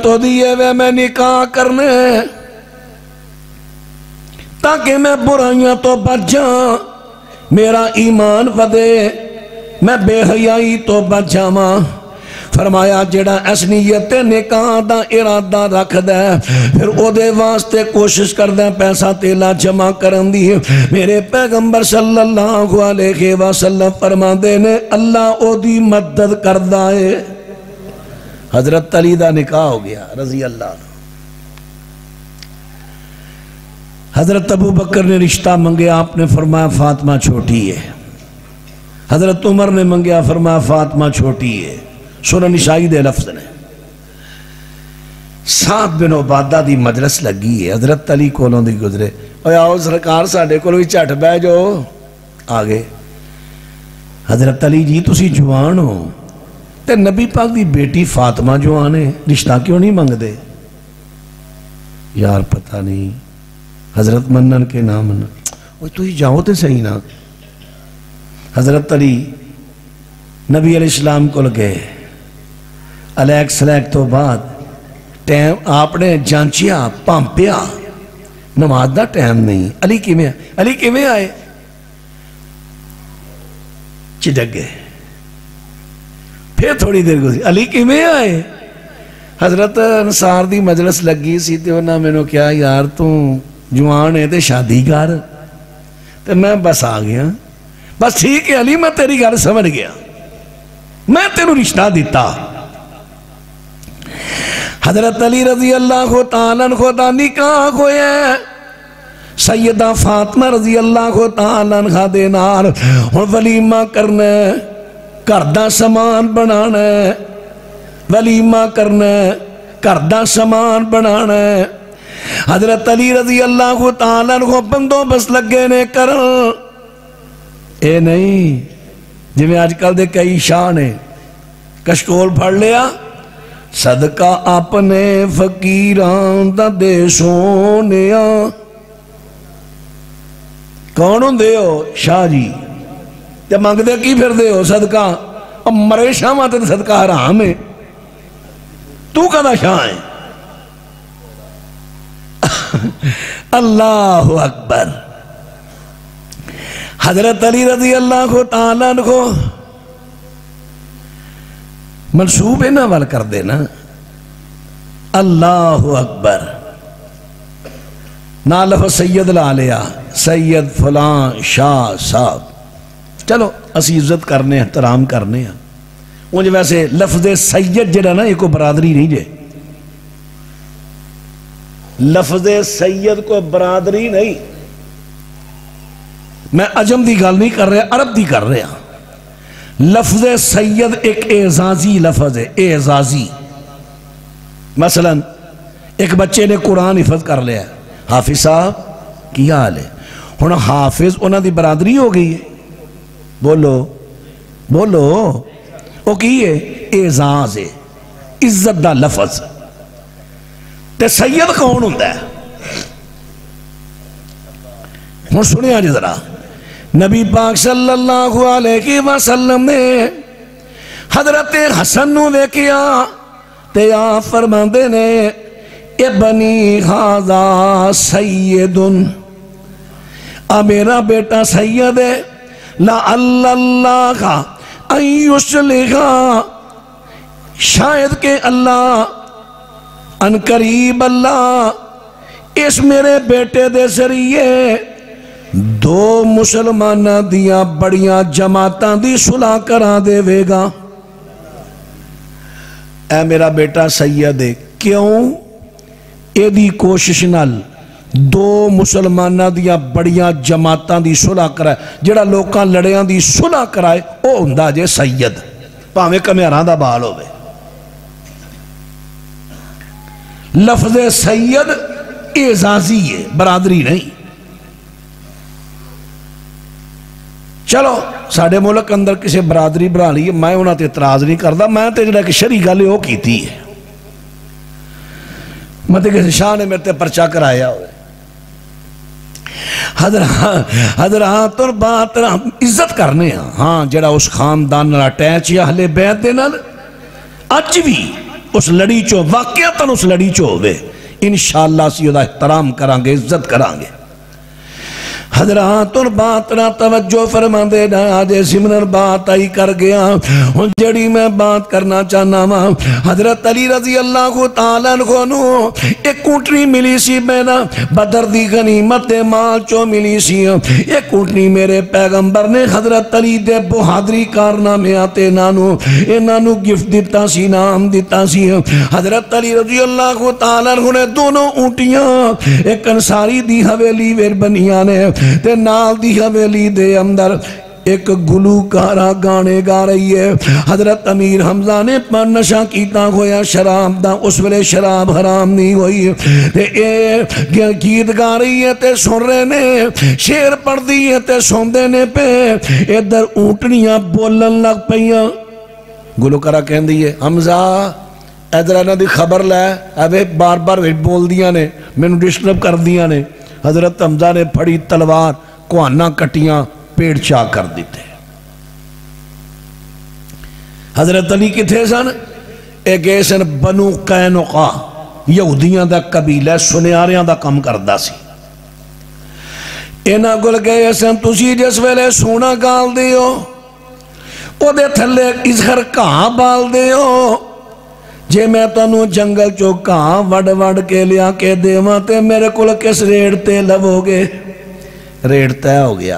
ہو دی ہے میں نکاح کرنا ہے تاکہ میں برائیاں تو بچ جاں، میرا ایمان ودے، میں بے حیائی تو بچ جاواں۔ فرمایا جڑا اس نیت نکاح دا ارادہ رکھ دے پھر او دے واسطے کوشش کر دے پیسہ تیلا جمع کرن دی، میرے پیغمبر صلی اللہ علیہ وسلم فرما دے نے اللہ او دی مدد کر دائے۔ حضرت علی دا نکاح ہو گیا رضی اللہ عنہ۔ حضرت ابو بکر نے رشتہ منگیا، آپ نے فرمایا فاطمہ چھوٹی ہے۔ حضرت عمر نے منگیا، فرمایا فاطمہ چھوٹی ہے۔ سنن نسائی دے لفظ نے۔ سعد بن عبادہ دی مجلس لگی ہے، حضرت علی کولوں دی گزرے، اوہ آؤ سرکار ساڑھے کولوں ہی چٹ بے جو آگے۔ حضرت علی جی تسی جوان ہو تے نبی پاک دی بیٹی فاطمہ جوان ہے، رشتہ کیوں نہیں منگ دے؟ یار پتہ نہیں، حضرت منن کے نام منن، اوہ تو ہی جاؤ تے صحیح نا۔ حضرت علی نبی علیہ السلام کو لگے، الیک سلیک تو بعد ٹیم آپ نے جانچیا پامپیا، نماز دا ٹیم نہیں، علی کیویں آئے؟ چڑک گئے۔ پھر تھوڑی دیر گزری، علی کیویں آئے؟ حضرت انصار دی مجلس لگی سی تے انہاں میں نے کیا یار تو جوان ہے تے شادی کر، تے میں بس آ گیا، بس ٹھیک ہے علی میں تیری گل سمجھ گیا، میں تینوں رشتہ دیتا۔ حضرت علی رضی اللہ تعالیٰ عنہ دا نکاح ہویا ہے سیدہ فاطمہ رضی اللہ تعالیٰ عنہ دے نال، ہن ولیمہ کرنا ہے، گھر دا سامان بنانا ہے، ولیمہ کرنا ہے، گھر دا سامان بنانا ہے۔ حضرت علی رضی اللہ تعالیٰ عنہ بندوبست لگے نے کرن، اے نہیں جی میں آج کل دے کئی شاہ نے کشکول پڑھ لیا، صدقہ اپنے فقیران دا دے سونیا۔ کون ہوں دے ہو؟ شاہ جی۔ تے مانگ دے کی پھر دے ہو صدقہ؟ اب مرے شاہ ماتے دے صدقہ حرام ہے، تو کہا شاہ ہے؟ اللہ اکبر۔ حضرت علی رضی اللہ تعالیٰ عنہ منصوب ہے نا وال کر دینا، اللہ اکبر، نا لفظ سید لا لیا، سید فلان شاہ صاحب، چلو اسی عزت کرنے احترام کرنے ہیں، انجھے ویسے لفظ سید جڑا نا یہ کو برادری نہیں جے، لفظ سید کو برادری نہیں، میں عجم دی گل نہیں کر رہا، عرب دی کر رہا۔ لفظ سید ایک اعزازی لفظ ہے، اعزازی۔ مثلا ایک بچے نے قرآن حفظ کر لیا، حافظ صاحب کی حال ہے، ہن حافظ انہاں دی برادری ہو گئی ہے، بولو بولو، وہ کی ہے؟ اعزاز ہے، عزت دا لفظ۔ تے سید کون ہوتا ہے؟ ہن سنیا جی ذرا، نبی پاک صلی اللہ علیہ وسلم نے حضرت حسن نو ویکھیا تے آپ فرماندے نے ابنی ھذا سید، میرا بیٹا سید ہے، لعل اللہ ان یصلح، شاید کہ اللہ ان قریب اللہ اس میرے بیٹے دے ذریعے دو مسلمانہ دیاں بڑیاں جماعتاں دی صلح کرا دے ویگا۔ اے میرا بیٹا سید ہے، کیوں؟ اے دی کوشش نال دو مسلمانہ دیاں بڑیاں جماعتاں دی صلح کرائے، جڑا لوکاں لڑیاں دی صلح کرائے او ہوندا جے سید، پاویں کمیاراں دا بال ہوئے۔ لفظ سید اعزازی ہے، برادری نہیں۔ چلو ساڑھے ملک اندر کسی برادری بنا لی، میں انہاں تے اعتراض نہیں کردا، میں تے جڑا کہ شرعی گل ہے وہ کیتی ہے، میں تے کسی شاہ نے میرے تے پرچہ کرایا ہوئے۔ حضرات اور بات عزت کرنے ہیں، ہاں جڑا اس خاندان نال اٹیچ یا اہل بیت دے نال اج بھی اس لڑی چو واقعتاً اس لڑی چو ہوئے، انشاءاللہ اسی دا احترام کرانگے، عزت کرانگے۔ حضرات اور بات نہ توجہ فرما دے نہ آجے سمنر بات آئی کر گیا، جڑی میں بات کرنا چاہنا ماں حضرت علی رضی اللہ تعالیٰ عنہ ایک کوٹری ملی سی بینا بدر دی غنیمت مال چو ملی سی، ایک کوٹری میرے پیغمبر نے حضرت علی دے بہادری کارنامے آتے نانو گفٹ دیتا سی، نام دیتا سی۔ حضرت علی رضی اللہ تعالیٰ عنہ نے دونوں اونٹیاں ایک انصاری دی حویلی ویر بنیاں نے تے نال دی حویلی دے اندر ایک گلوکارہ گانے گا رہی ہے۔ حضرت امیر حمزہ نے پر نشہ کیتا ہویا شراب دا، اس ویلے شراب حرام نہیں ہوئی، تے اے گیت گا رہی ہے تے سن رہے نے، شیر پڑھ دی ہے تے سن دینے پہ ادھر اونٹنیاں بولن لگ پئیاں۔ گلوکارہ کہن دی ہے حمزہ ادھر انہاں دی خبر لے، ابے بار بار بول دیاں نے، میں نے ڈسٹرب کر دیاں نے۔ حضرت حمزہ نے پھڑی تلوار کوہانہ کٹیاں پیڑ چاہ کر دیتے۔ حضرت علی کتھے سن؟ ایک ایسن بنو قینقاع یہودیاں دا قبیلہ سنیاریاں دا کم کردہ سی، اینا گل گئے سن تسی جس ویلے سونا گال دیو او دے تھلے ازہر کہاں بال دیو، جے میں تنو جنگل چو کہاں وڑ کے لیا کے دیواں تے میرے کل کس ریڑ تے لبو گے؟ ریڑ تے ہو گیا،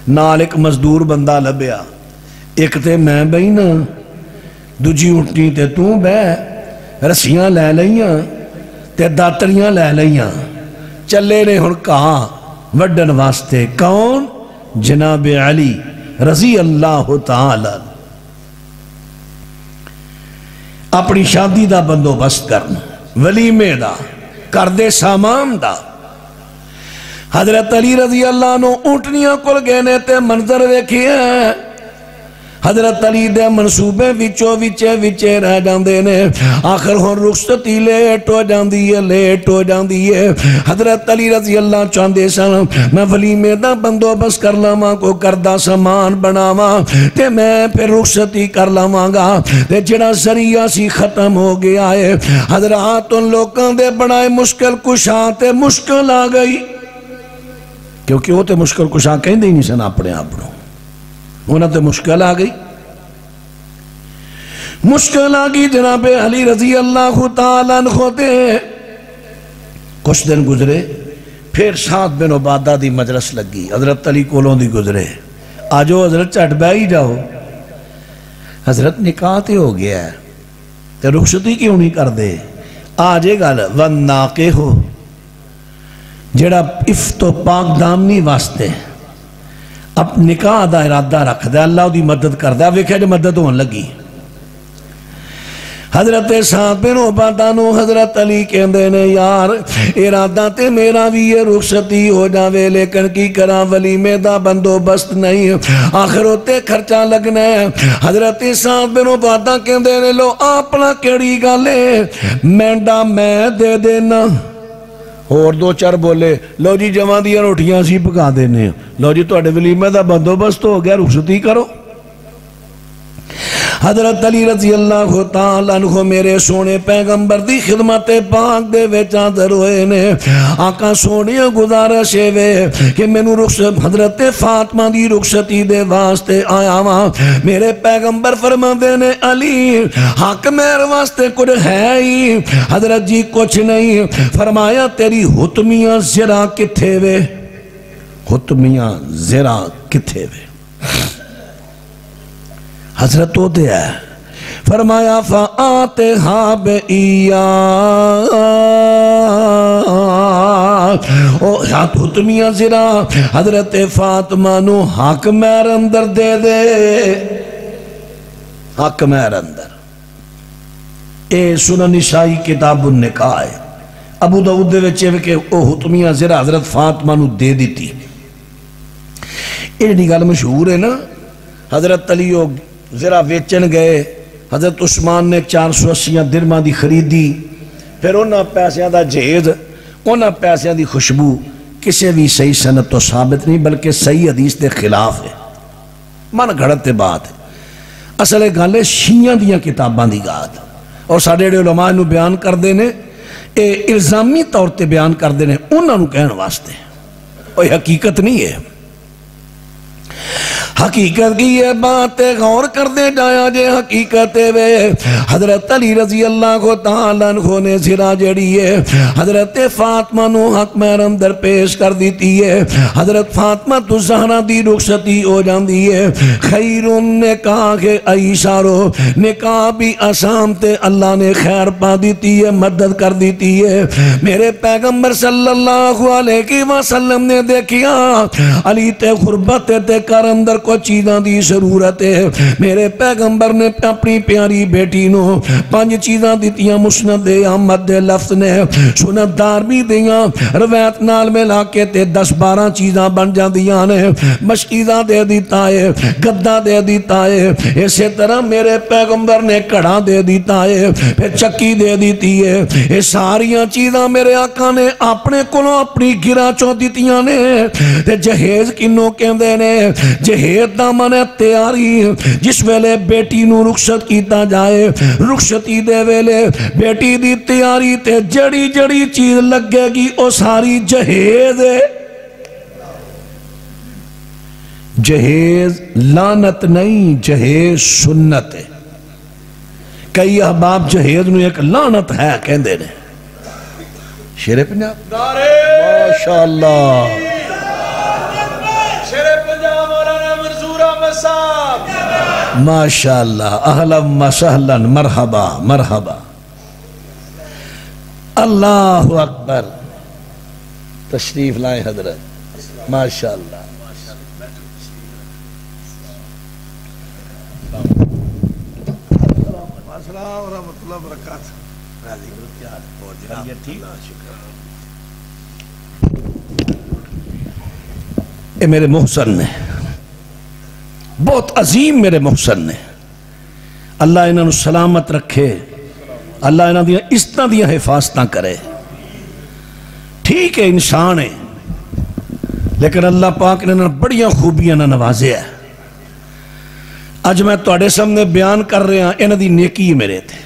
نال ایک مزدور بندہ لبیا، ایک تے میں بہینا دوجی اٹھنی تے تو بے، رسیاں لے لیاں تے داتریاں لے لیاں، چلے نے ہن کہاں وڈن واسطے، کون؟ جناب علی رضی اللہ تعالی۔ اپنی شادی دا بندوبست کرنا، ولیمے دا کردے سامان دا۔ حضرت علی رضی اللہ عنہ اونٹنیاں کل گینے تے منظر ویکھی ہے، حضرت علی دے منصوبے وچے رہ جاندے نے، آخر ہون رخصتی لیٹ ہو جاندی ہے۔ حضرت علی رضی اللہ چاندے سن میں ولیمے دا بندوبست کر لاواں، کو کردہ سامان بناواں تے میں پھر رخصتی کر لاواں گا، تے جڑا ذریعہ سی ختم ہو گیا ہے۔ حضرات ان لوگوں دے بنائے مشکل کشاں تے مشکل آ گئی، کیونکہ وہ تے مشکل کشاں کہیں دے نہیں سن اپنے آپنوں، انہاں تے مشکل آ گئی، مشکل آ گئی جناب علی رضی اللہ تعالیٰ عنہ تے۔ کچھ دن گزرے پھر سعد بن عبادہ دی مجلس لگی، حضرت علی کولوں دی گزرے، آجو حضرت چٹ بہ ہی جاؤ، حضرت نکاح تے ہو گیا ہے تے رخصتی کیوں نہیں کر دے؟ آجے گل وناقے ہو جڑا افت و پاک دامنی واسطے اب نکاح دا ارادہ رکھ دے، اللہ دی مدد کر دے، ویکھے جو مدد ہون لگی۔ حضرت سعد بن عبادہ نو حضرت علی کہندے نے یار ارادہ تے میرا بھی یہ رخصتی ہو جاوے، لیکن کی کراں ولیمے دا بندوبست نہیں، آخر ہوتے خرچہ لگنا ہے۔ حضرت سعد بن عبادہ کہندے نے لو اپنا کیڑی گالے مینڈا میں دے دینا، اور دو چار بولے لو جی جمع دیا روٹیاں سی پکا دینے، لو جی تو اڈے ولیمے دا بندوبست ہو گیا، رخصتی کرو۔ حضرت علی رضی اللہ تعالیٰ عنہ میرے سونے پیغمبر دی خدمت پاک دے وچ حاضر ہوئے نے آقا سونے گزارش وے کہ مینوں رخصت حضرت فاطمہ دی رخصتی دے واسطے آیا ہاں میرے پیغمبر فرماندے نے علی حق میرے واسطے کچھ ہے ہی حضرت جی کچھ نہیں فرمایا تیری حتمیاں زرا کتھے وے حتمیاں زرا کتھے وے حضرت تو دے ہے فرمایا فآتہا بئیا او حتمیاں زرا حضرت فاطمہ نو حق میر اندر دے دے حق میر اندر اے سنن نسائی کتاب النکاح ہے ابو داؤد دے وچ کہ او حتمیاں زرا حضرت فاطمہ نو دے دیتی یہ گل مشہور ہے نا حضرت علی زرا ویچن گئے حضرت عثمان نے 480 درہماں دی خریدی پھر انہاں پیسیاں دا جہیز انہاں پیسیاں دی خوشبو کسی بھی صحیح سند تو ثابت نہیں بلکہ صحیح حدیث دے خلاف ہے من گھڑت بات ہے اصل گل ہے شیعہ دیاں کتاباں دی گات اور ساڈے علماء نو بیان کر دینے اے الزامی طور تے بیان کر دینے انہاں نو کہن واسطے اور حقیقت نہیں ہے حقیقت کی یہ بات غور کر دے جایا جے حقیقت وے حضرت علی رضی اللہ تعالیٰ عنہ نے زرا جڑی ہے حضرت فاطمہ نو حق محرم در پیش کر دیتی ہے حضرت فاطمہ تو زہرہ دی رخصتی ہو جاندی ہے خیرون نکاح ایشارو نکاح بھی آسان تے اللہ نے خیر پا دیتی ہے مدد کر دیتی ہے میرے پیغمبر صلی اللہ علیہ وسلم نے دیکھیا علی تے غربت تے کرم در کو چیزاں دی ضرورت ہے میرے پیغمبر نے اپنی پیاری بیٹی نو 5 چیزاں دیتیاں مسند احمد دے لفظ نے سنت دارمی دیاں روایت نال ملا کے تے 10-12 چیزاں بن جاندیاں نے مشکیزاں دے دیتا ہے گدہ دے دیتا ہے اسی طرح میرے پیغمبر نے کڑا دے دیتا ہے پھر چکی دے دیتی ہے یہ ساریاں چیزاں میرے آقا نے اپنے کلوں اپنی گرا چوں دیتیاں نے تے جہیز کنوں کہندے نے جہیز دامن تیاری جس ویلے بیٹی نو رخصت کیتا جائے رخصتی دے ویلے بیٹی دی تیاری تے جڑی جڑی چیز لگے گی او ساری جہیز ہے جہیز لانت نہیں جہیز سنت ہے کئی احباب جہیز نو ایک لانت ہے کہندے نے شیر پنجاب ماشاءاللہ ماشاءاللہ اہلا مسہلا مرحبا مرحبا اللہ اکبر تشریف لائے حضرت ماشاءاللہ السلام ورحمۃ اللہ وبرکاتہ اے میرے محسن نے بہت عظیم میرے محسن نے اللہ انہوں سلامت رکھے اللہ انہوں دیا اس طرح دیا حفاظتاں کرے ٹھیک ہے انسان ہے لیکن اللہ پاک نے بڑیاں خوبیاں نہ نوازے ہے آج میں توڑے سامنے بیان کر رہے ہیں انہوں دی نیکی میرے تھے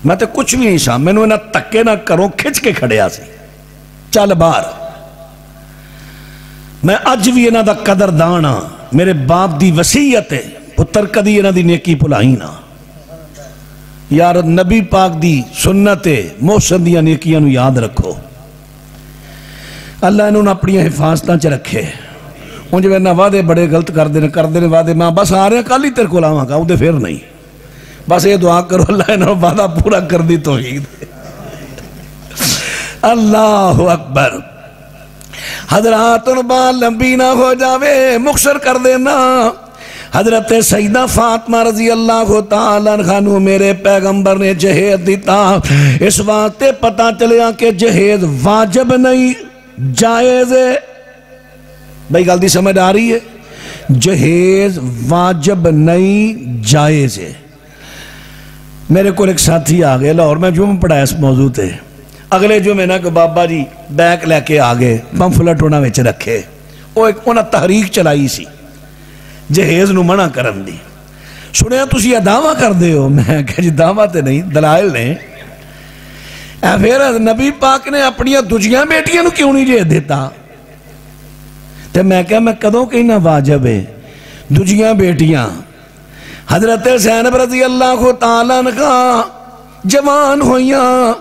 میں تے کچھ بھی نہیں سا میں نے انہوں تکے نہ کروں کھچ کے کھڑے آسی چل بار میں اج بھی انہوں دا قدر دانا میرے باپ دی وسیعت ہے پتر کدی انہوں دی نیکی پلائی نا یار نبی پاک دی سنت ہے محسن دیا نیکیاں نو یاد رکھو اللہ انہوں نے اپنی حفاظتاں چ رکھے ان جو میں وعدے بڑے غلط کر دینے وعدے میں بس آ رہے ہیں کل ہی تیرے کو لاواں گا وہ دے پھر نہیں بس یہ دعا کرو اللہ انہوں نے وعدہ پورا کر دی توحید اللہ اکبر حضرات انبال لمبی نہ ہو جاوے مختصر کر دینا حضرت سیدہ فاطمہ رضی اللہ تعالیٰ عنہ میرے پیغمبر نے جہیز دیتا اس واسطے پتہ چلیا کہ جہیز واجب نہیں جائز ہے بھائی غلطی سمجھ آ رہی ہے جہیز واجب نہیں جائز ہے میرے کو ایک ساتھی آگئے لاہور میں جو میں پڑھایا اس موضوع تے اگلے جو میں نا کہ بابا جی بیک لے کے آگے پمفلٹ ہونا ویچ رکھے وہ ایک انہا تحریک چلائی سی جہیز نو منع کرن دی سنیا تسی یہ دعویٰ کر دے ہو؟ میں کہا جی دعویٰ تے نہیں، دلائل نے۔ پھر نبی پاک نے اپنی دوجیاں بیٹیاں نو کیوں نہیں جے دیتا؟ تے میں کہا میں کدوں کہنا واجب ہے؟ دوجیاں بیٹیاں حضرت زینب رضی اللہ تعالیٰ عنہ جوان ہویاں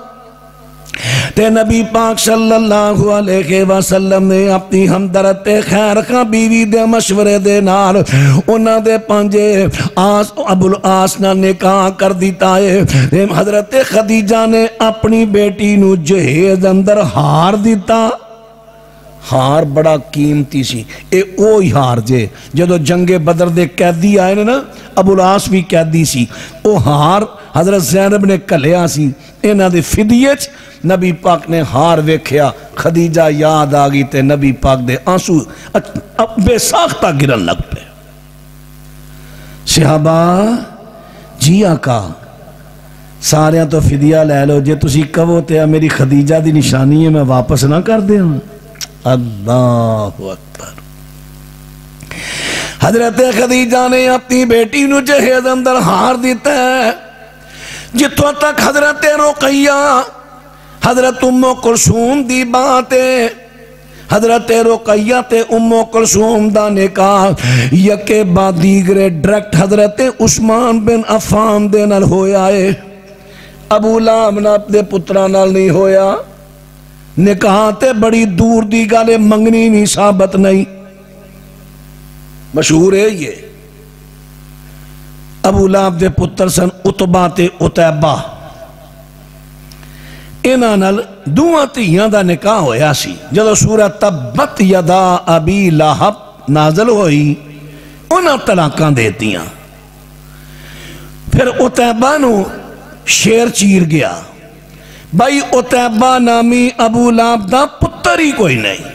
تے نبی پاک صلی اللہ علیہ وسلم نے اپنی ہمدرد خیر خاں بیوی دے مشورے دے نال انہاں دے پانجے ابو العاص نال نکاح کر دیتا ہے۔ حضرت خدیجہ نے اپنی بیٹی نو جہیز اندر ہار دیتا۔ ہار بڑا قیمتی سی، اے اوہی ہار جے جدو جنگ بدر دے قیدی آئے نا، ابو العاص بھی قیدی سی، او ہار حضرت زینب نے کلیا سی۔ انہاں دے فدیچ نبی پاک نے ہار ویکھیا، خدیجہ یاد آگئی تے نبی پاک دے آنسو بے ساختہ گرن لگ پے۔ صحابہ جی آقا ساریاں تو فدیہ لے لو، جے تسی کہو تے میری خدیجہ دی نشانی ہے میں واپس نہ کر دے ہوں۔ اللہ اکبر۔ حضرت خدیجہ نے اپنی بیٹی نو جہیز اندر ہار دیتا ہے، جتوں تک حضرت رقیہ حضرت ام کلثوم دی بات ہے۔ حضرت رقیہ تے ام کلثوم دا نکاح یکے بعد دیگرے ڈائریکٹ حضرت عثمان بن عفان دے نال ہویا ہے، ابو لہب نال اپنے پتراں نال نہیں ہویا۔ نکاح تے بڑی دور دی گالے منگنی نہیں ثابت نہیں، مشہور ہے یہ۔ ابو لہب دے پتر سن عتبہ تے عتیبہ، انہاں نال دوواں تیاں دا نکاح ہویا سی۔ جدو سورہ تبت یدا ابی لہب نازل ہوئی انہاں طلاقاں دیتیاں۔ پھر عتیبہ نو شیر چیر گیا، بھائی عتیبہ نامی ابو لہب دا پتر ہی کوئی نہیں،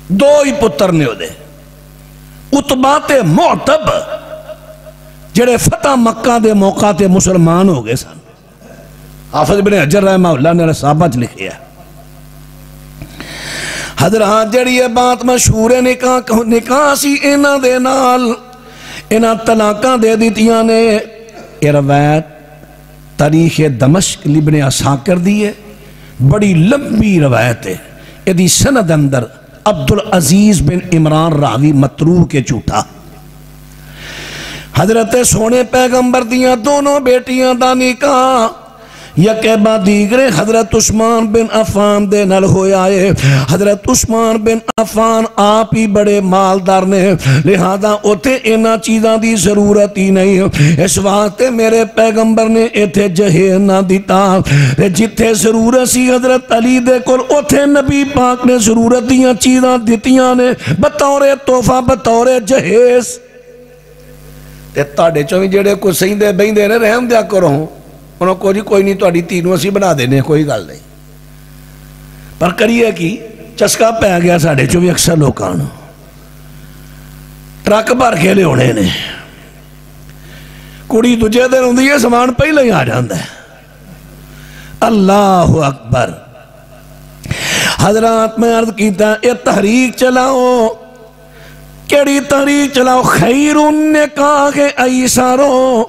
دو ہی پتر نے ہو دے، عتبہ تے معتب جڑے فتح مکہ دے موقع تے مسلمان ہو گئے سن۔ حافظ ابن حجر رحمہ اللہ نے رسابت لکھیا حضرات جڑی یہ بات مشہور ہے نکاح سی انہاں دے نال، انہاں طلاقاں دے دیتیاں نے۔ یہ روایت تاریخ دمشق ابن عساکر دی ہے، بڑی لمبی روایت ہے۔ یہ دی سند اندر عبدالعزیز بن عمران راوی متروک کے جھوٹا۔ حضرت سونے پیغمبر دیاں دونوں بیٹیاں دا نکاح یکے بعد دیگرے حضرت عثمان بن عفان دے نال ہویا ہے۔ حضرت عثمان بن عفان آپ ہی بڑے مالدار نے، لہذا اوتے انہاں چیزاں دی ضرورت ہی نہیں، اس واسطے میرے پیغمبر نے ایتھے جہیز نہ دیتا۔ جتھے ضرورت سی حضرت علی دے کول اوتھے نبی پاک نے ضرورت دیاں چیزاں دیتیاں نے بطور تحفہ بطور جہیز۔ تے تاڑے چویں جڑے کوئی سیندے بیندے نے رحم دیا کرو، انہوں کو جی کوئی نہیں تہاڈی تینوں اسی بنا دینے، کوئی گل نہیں۔ پر کریے کی چسکا پہ گیا ساڑھے چویں اکثر لوکاں ٹرک بھر کے لے ہونے نے، کڑی دجے دن ہوندی ہے سامان پہلے ہی آ جاندا ہے۔ اللہ اکبر۔ حضرات میں عرض کیتا اے تحریک چلاؤ، کیڑی تحریک چلاؤ؟ خیر النکاح ایسارو،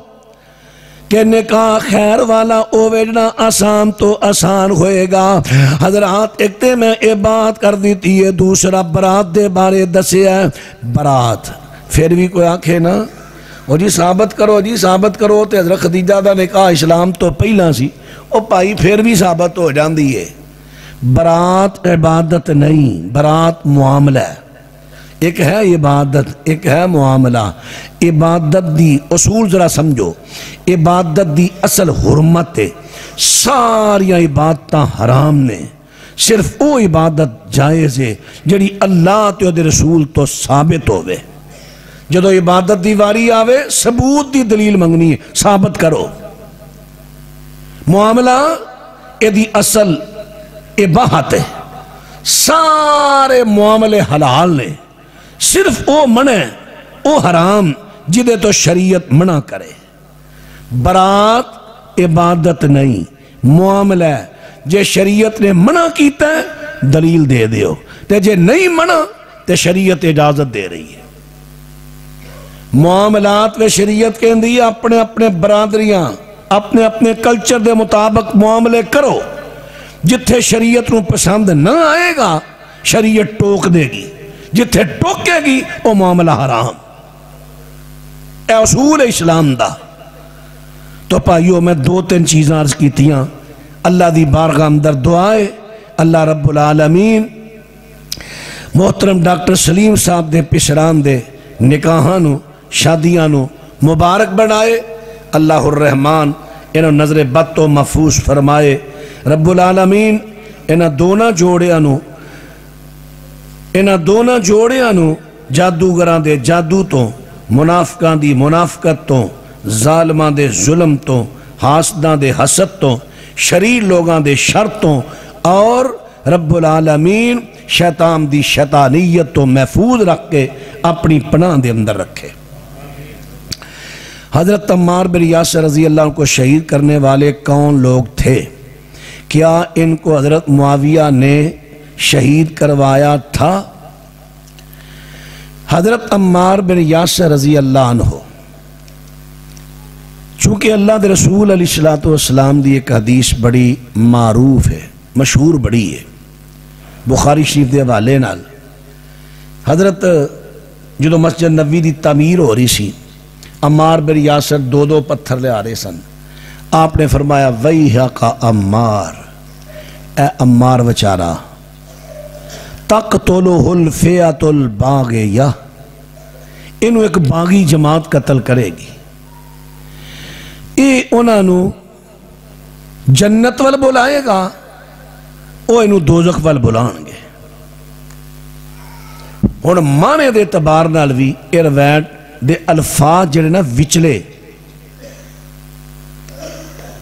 کہ نکاح خیر والا اویجنا آسان تو آسان ہوئے گا۔ حضرات ایک تے میں یہ بات کر دیتی ہے، دوسرا برات دے بارے دسے ہے۔ برات پھر بھی کوئی آنکھے نا وہ جی ثابت کرو، جی ثابت کرو، تے حضرت خدیجہ دا نکاح اسلام تو پہلا سی، او پائی پھر بھی ثابت ہو جاندی ہے۔ برات عبادت نہیں، برات معاملہ ہے۔ ایک ہے عبادت، ایک ہے معاملہ۔ عبادت دی اصول ذرا سمجھو، عبادت دی اصل حرمت ہے، ساری عبادتاں حرام نے، صرف وہ عبادت جائز ہے جڑی اللہ تے دے رسول تو ثابت ہوئے۔ جدو عبادت دی واری آوے ثبوت دی دلیل منگنی ہے، ثابت کرو۔ معاملہ اے دی اصل اباحت ہے، سارے معاملے حلال نے، صرف او منع او حرام جدے تو شریعت منع کرے۔ برات عبادت نہیں، معاملہ ہے، جے شریعت نے منع کیتا ہے دلیل دے دیو، تے جے نہیں منع تے شریعت اجازت دے رہی ہے۔ معاملات و شریعت کے اندر اپنے اپنے برادریاں اپنے اپنے کلچر دے مطابق معاملے کرو. جتھے شریعت نو پسند نہ آئے گا شریعت ٹوک دے گی، جتھے ٹوکے گی وہ معاملہ حرام. اے اصول اسلام دا. تو پائیو میں 2-3 چیزاں عرض کیتیاں. اللہ دی بارگاہ اندر دعائے اللہ رب العالمین محترم ڈاکٹر سلیم صاحب دے پسران دے نکاحاں نو شادیاں نو مبارک بنائے. اللہ الرحمن انہوں نظر بد تو محفوظ فرمائے. رب العالمین انہاں دونوں جوڑیاں نو جادوگراں دے جادو تو، منافقاں دی منافقت تو، ظالماں دے ظلم تو، حاسداں دے حسد تو، شریر لوگاں دے شر تو، اور رب العالمین شیطان دی شیطانیت تو محفوظ رکھ کے اپنی پناہ دے اندر رکھے. حضرت عمار بن یاسر رضی اللہ عنہ کو شہید کرنے والے کون لوگ تھے؟ کیا ان کو حضرت معاویہ نے شہید کروایا تھا؟ حضرت عمار بن یاسر رضی اللہ عنہ چونکہ اللہ دے رسول علیہ السلام دی ایک حدیث بڑی معروف ہے، مشہور بڑی ہے، بخاری شریف دے حوالے نال. حضرت جدو مسجد نبوی دی تعمیر ہو رہی سی، عمار بن یاسر 2 پتھر لے آ رہے سن. آپ نے فرمایا ویحک عمار، اے عمار وچارا، تقتلہ الفئۃ الباغیہ، انہوں ایک باغی جماعت قتل کرے گی. انہاں نو جنت وال بلائے گا، وہ انہوں دوزخ وال بلان گے. اور مانے دے اعتبار نال بھی اے روایت دے الفاظ جڑے نا وچلے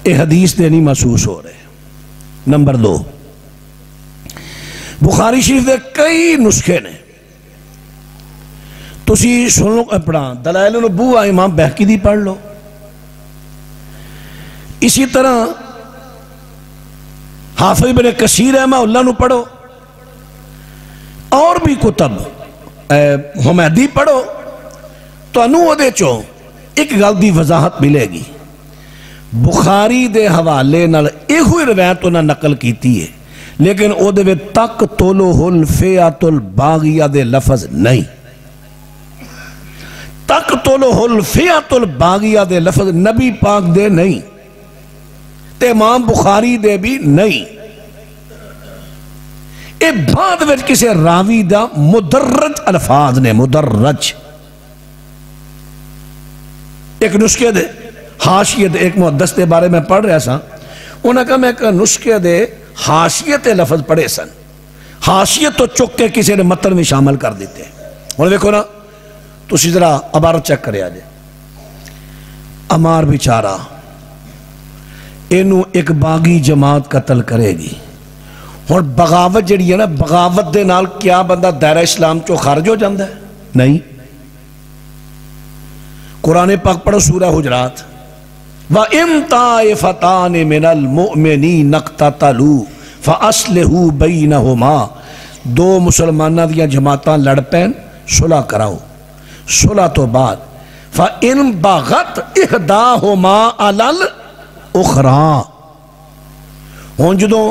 اے حدیث دے نہیں محسوس ہو رہے. نمبر 2، بخاری شریف دے کئی نسخے نے، تسی سن لو پڑھا دلائل النبوہ امام بہقی دی پڑھ لو. اسی طرح حافظ ابن کثیر رحمہ اللہ نو پڑھو، اور بھی کتب حمیدی پڑھو، تو انہوں دے چو ایک گل دی وضاحت ملے گی. بخاری دے حوالے نال ایک ہوئی روایت انہاں نقل کیتی ہے، لیکن او دے تقتلہ الفئۃ الباغیہ دے لفظ نہیں. تقتلہ الفئۃ الباغیہ دے لفظ نبی پاک دے نہیں تے امام بخاری دے بھی نہیں. اے بعد وچ کسے راوی دا مدرج الفاظ نے، مدرج. ایک نسخے دے حاشیت ایک محدث دے بارے میں پڑھ رہا سا، انہاں کہا میں ایک نسخے دے حاشیت لفظ پڑھے سن، حاشیت تو چک کے کسی نے متن میں شامل کر دیتے. اور دیکھو نا تو اسی طرح عبارت چیک کرے آجے. عمار بیچارہ انہوں ایک باغی جماعت قتل کرے گی. اور بغاوت جڑی ہے نا، بغاوت دے نال کیا بندہ دائرہ اسلام چو خارج ہو جاندہ ہے؟ نہیں. قرآن پاک پڑھو سورہ حجرات، وَإِن طَائِفَتَانِ مِنَ الْمُؤْمِنِينَ اقْتَتَلُوا فَأَصْلِحُوا بَيْنَهُمَا. 2 مسلمانہ دیا جماعتاں لڑ پین، صلح کراؤ. صلح تو بعد فَإِن بَغَتْ إِحْدَاهُمَا عَلَى الْأُخْرَى، ہون جدوں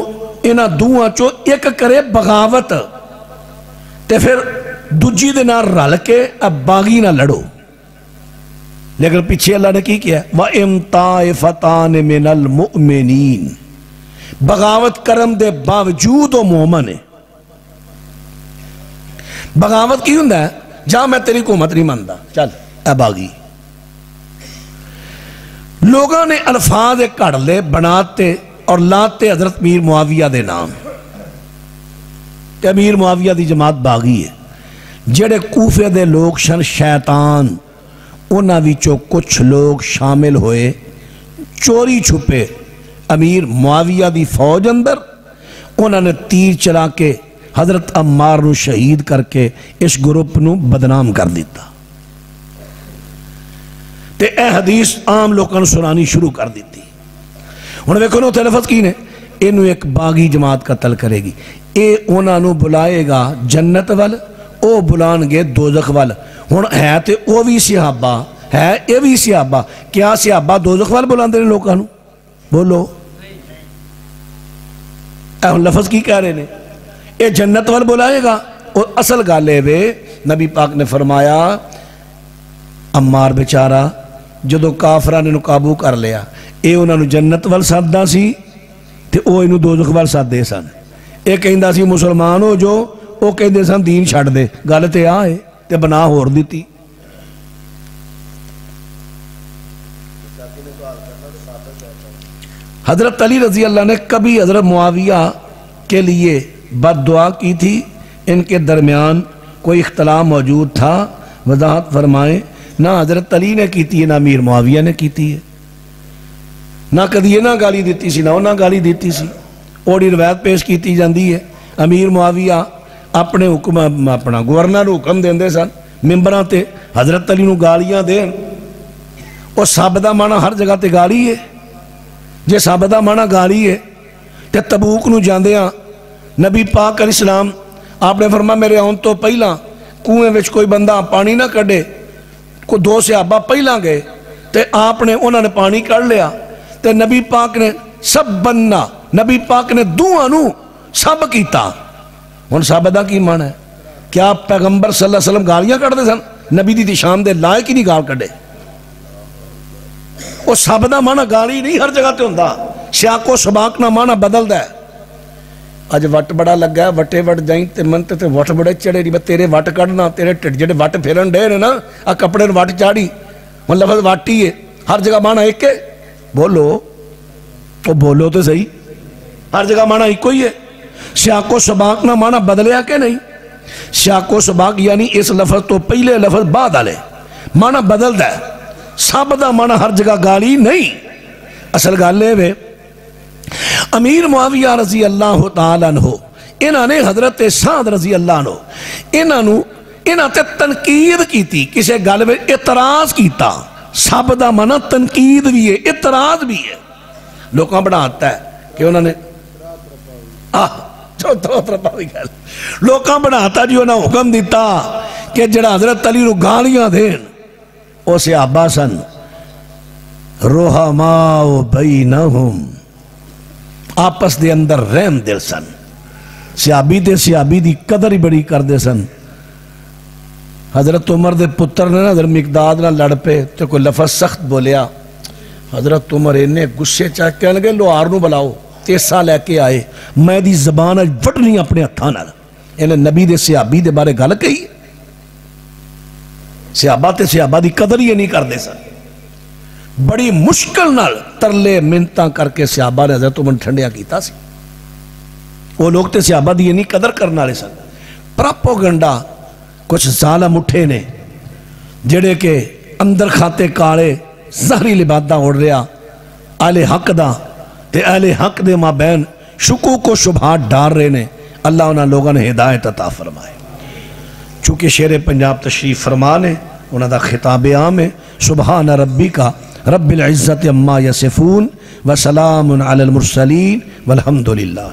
انہاں دوہاں چو ایک کرے بغاوت تے پھر دوجی دے نال رل کے اب باغی نہ لڑو. لیکن پیچھے اللہ نے کی کیا ہے وَإِن طَائِفَتَانِ مِنَ الْمُؤْمِنِينَ، بغاوت کرم دے باوجود وہ مومن ہے. بغاوت کی ہوندہ ہے جہاں میں تیری حکومت نہیں مانتا، چل اے باغی. لوگوں نے الفاظ کڑ لے بناتے اور لاتے حضرت میر معاویہ دے نام کہ امیر معاویہ دی جماعت باغی ہے. جڑے کوفے دے لوگ شن شیطان، انہاں وچوں کچھ لوگ شامل ہوئے چوری چھپے امیر معاویہ دی فوج اندر. انہاں نے تیر چلا کے حضرت عمار نو شہید کر کے اس گروپ نو بدنام کر دیتا. تے اے حدیث عام لوگوں نے سنانی شروع کر دیتی. انہوں نے دیکھو تے لفظ کی نے انہوں ایک باغی جماعت قتل کرے گی. اے انہوں نے بلائے گا جنت وال، او وہ بلان گے دوزخ وال. ہن ہے تے او بھی صحابہ ہے اے بھی صحابہ, کیا صحابہ دوزخ وال بلاندے نے لوکاں نو؟ بولو اے لفظ کی کہہ رہے نے؟ اے جنت وال بلائے گا. اور اصل گل اے نبی پاک نے فرمایا عمار بیچارہ جدو کافراں نے قابو کر لیا, اے انہاں نو جنت وال ساددا سی تے او اینو دوزخ وال ساددے سن. اے کہندا سی مسلمان ہو جو, او کہندے سن دین چھڈ دے. گل تے آ ہے تے بنا ہور دتی. حضرت علی رضی اللہ نے کبھی حضرت معاویہ کے لیے بد دعا کی تھی؟ ان کے درمیان کوئی اختلاف موجود تھا؟ وضاحت فرمائیں. نہ حضرت علی نے کیتی ہے نہ امیر معاویہ نے کیتی ہے. نہ کدی یہ نہ گالی دیتی سی نہ انہاں گالی دیتی سی. اوڑی روایت پیش کیتی جاندی ہے امیر معاویہ اپنے حکم اپنا گورنر حکم دیندے سن ممبراں تے حضرت علی نو گالیاں دین. اور سب دا معنی ہر جگہ تے گالی ہے. جے سب دا معنی گالی ہے تے تبوک نو جاندیاں نبی پاک علیہ السلام آپ نے فرمایا میرے آن تو پہلا کنویں وچ کوئی بندہ پانی نہ کڈے. کو دو صحابہ پہلا گئے تے آپ نے انہوں نے پانی کر لیا تے نبی پاک نے سب بننا, نبی پاک نے دوہاں نو سب کیتا. ہن سب دا کی معنی ہے؟ کیا پیغمبر صلی اللہ علیہ وسلم گالیاں کڈدے سن؟ نبی دی شان دے لائق ہی نہیں گال کڈے. وہ سب دا معنی گالی نہیں ہر جگہ تے ہوندا. شاق و سباق نہ معنی بدلدا ہے. اج وٹ بڑا لگا ہے وٹے وٹ جائیں تے من تے وٹ بڑے چڑے نہیں. تیرے وٹ کڈنا تیرے ٹھڈ جڑے وٹ پھرن ڈے نے نا آ کپڑے نوں وٹ چاڑی. ہن لفظ وٹ ہی ہے ہر جگہ معنی ایک ہے. بولو تو بولو تو صحیح, ہر جگہ معنی ایک ہی ہے. شاق و سباق نہ معنی بدلیا کہ نہیں؟ شاق و سباق یعنی اس لفظ تو پہلے لفظ بعد والے معنی بدلدا ہے. سب دا معنی ہر جگہ گالی نہیں. اصل گل ہے امیر معاویہ رضی اللہ تعالیٰ عنہ انہاں نے حضرت سعد رضی اللہ عنہ انہاں تے تنقید کیتی, کسے گل میں اعتراض کیتا. سب دا معنی تنقید بھی ہے اعتراض بھی ہے. لوکاں بڑھاتا ہے کہ انہوں نے لوکاں بڑھاتا جی انہوں نے حکم دیتا کہ جڑا حضرت علی نو گالیاں دین او صحابہ سن رحماء بینہم, آپس دے اندر رحم دل سن. صحابی تے صحابی دی قدر ہی بڑی کر دے سن. حضرت عمر دے پتر نے حضرت مقداد نہ لڑ پے تو کوئی لفظ سخت بولیا. حضرت عمر انہیں گسے چاہ کہنے لگے لوہار نو بلاؤ, تیسا لے کے آئے, میں دی زبان وٹنی اپنے ہتھاں نال. انہیں نبی دے صحابی دے بارے گل کہی. صحابہ تے صحابہ دی قدر ہی نہیں کر دے سن. بڑی مشکل نال ترلے منتاں کر کے صحابہ نے حضرت عمر ٹھنڈیا کیتا سی. وہ لوگ تے صحابہ دی نہیں قدر کرنا لے سن. پراپوگنڈا کچھ ظالم اٹھے نے جڑے کے اندر کھاتے کالے زہری لبادہ اڑ رہا اہل حق دا تے اہل حق دے ماں بین شکوک و شبہات ڈار رہے نے. اللہ انہاں لوگوں نے ہدایت عطا فرمائے. چونکہ شیر پنجاب تشریف فرمانے انہاں دا خطاب عام ہے سبحان ربی کا رب العزت عما یصفون وسلام علی المرسلین والحمدللہ.